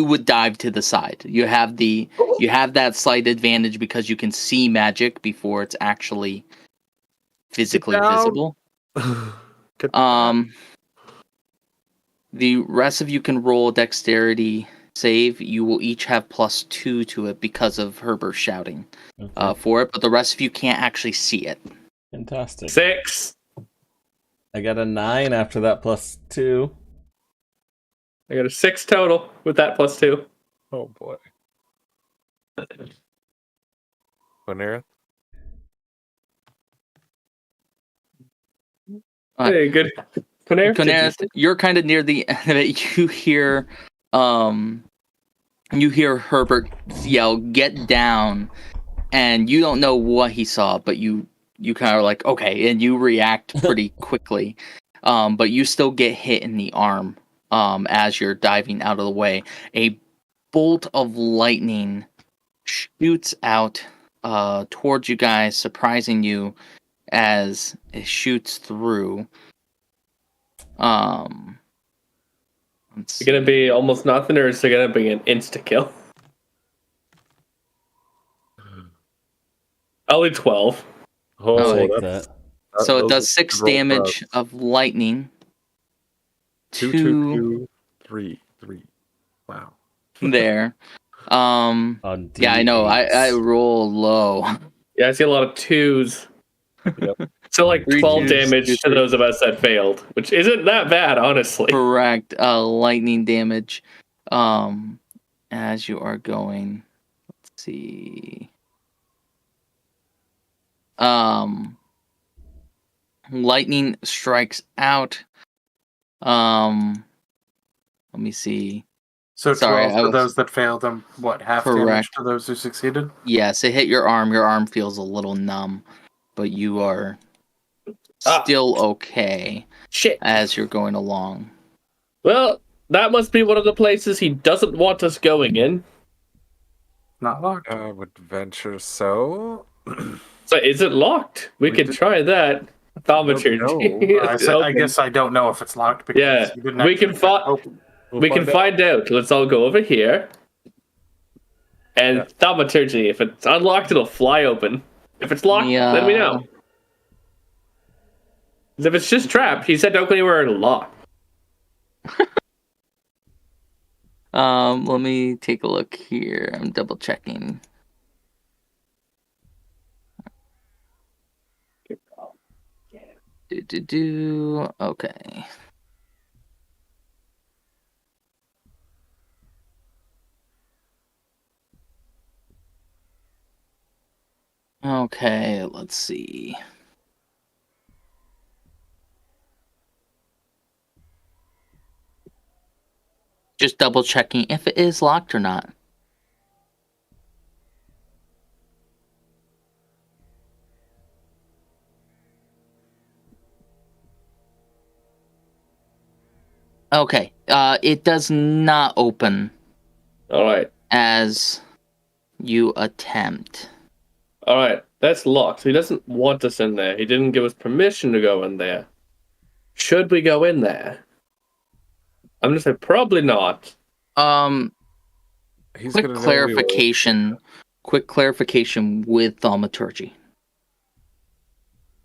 would dive to the side. You have that slight advantage because you can see magic before it's actually physically visible. The rest of you can roll a dexterity save. You will each have +2 to it because of Herbert shouting for it, but the rest of you can't actually see it. Fantastic. 6. I got a 9 after that +2. I got a 6 total with that +2. Oh boy. Quinera? Hey, good. Quinera, you're kind of near the end of it. You hear Herbert yell, "Get down!" And you don't know what he saw, but you kind of like, okay, and you react pretty quickly. But you still get hit in the arm as you're diving out of the way. A bolt of lightning shoots out towards you guys, surprising you as it shoots through. Is it gonna be almost nothing, or is it gonna be an insta kill? Only 12. Oh, like that. So it does 6 damage of lightning. 2, 2, 2, 3, 3. Wow. There. Yeah, I know. I roll low. Yeah, I see a lot of 2s. Yep. So like 12 damage to those of us that failed, which isn't that bad, honestly. Correct. Lightning damage. As you are going. Let's see. Lightning strikes out. Let me see. So 12 for those that failed, and half damage to those who succeeded? Yes, it hit your arm. Your arm feels a little numb, but you are still okay. Shit. As you're going along. Well, that must be one of the places he doesn't want us going in. Not locked. I would venture so. So is it locked? We could try that. Thaumaturgy. I guess I don't know if it's locked. Because we can find out. Let's all go over here. And thaumaturgy, if it's unlocked, it'll fly open. If it's locked, let me know. If it's just trapped, he said don't go anywhere and lock. Let me take a look here. I'm double checking. Okay. Okay, let's see. Just double checking if it is locked or not. Okay, it does not open. All right. As you attempt. All right, that's locked. So he doesn't want us in there. He didn't give us permission to go in there. Should we go in there? I'm gonna say probably not. Quick clarification with thaumaturgy.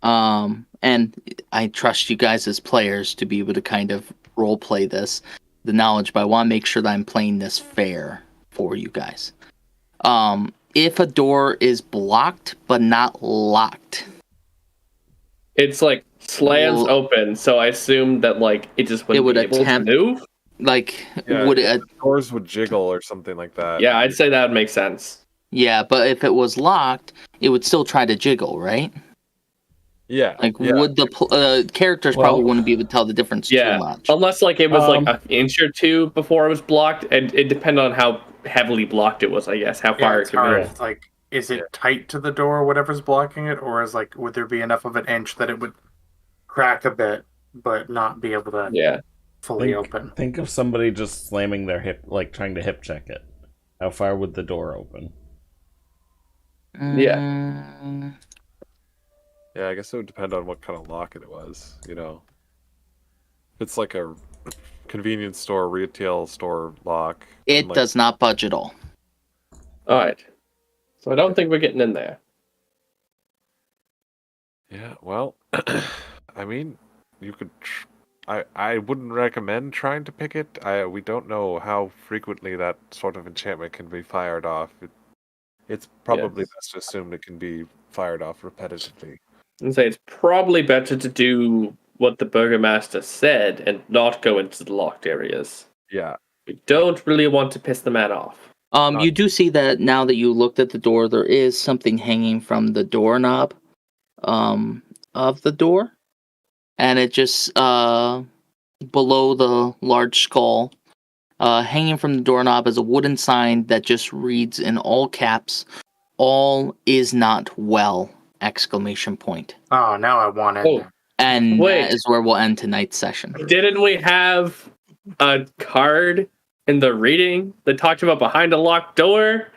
And I trust you guys as players to be able to kind of role play the knowledge, but I want to make sure that I'm playing this fair for you guys. If a door is blocked but not locked, it's like slams open, so I assume that like it just wouldn't be able to move. Like doors would jiggle or something like that. Yeah, I'd say that would make sense. Yeah, but if it was locked, it would still try to jiggle, right? Yeah. Would the characters probably wouldn't be able to tell the difference too much. Unless like it was like an inch or two before it was blocked, and it depended on how heavily blocked it was, I guess, how far it could move. Like, is it tight to the door, whatever's blocking it, or is like, would there be enough of an inch that it would crack a bit, but not be able to fully open? Think of somebody just slamming their hip, like trying to hip check it. How far would the door open? Yeah. Yeah, I guess it would depend on what kind of lock it was, you know. It's like a convenience store, retail store lock. It does not budge at all. Alright. So I don't think we're getting in there. Yeah, well, I mean, you could I wouldn't recommend trying to pick it. We don't know how frequently that sort of enchantment can be fired off. It's probably best to assume it can be fired off repetitively. And say it's probably better to do what the burgomaster said and not go into the locked areas. Yeah. We don't really want to piss the man off. You do see that now that you looked at the door, there is something hanging from the doorknob of the door. And it just below the large skull, hanging from the doorknob is a wooden sign that just reads in all caps, "All is not well!" Exclamation point. Oh, now I want it. Oh, and that is where we'll end tonight's session. Didn't we have a card in the reading that talked about behind a locked door?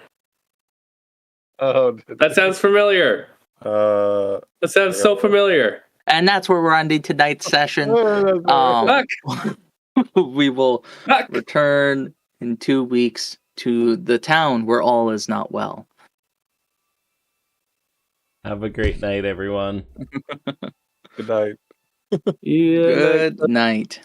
Oh, that sounds familiar. That sounds so familiar. And that's where we're ending tonight's session. We will return in 2 weeks to the town where all is not well. Have a great night, everyone. Good night. Good night.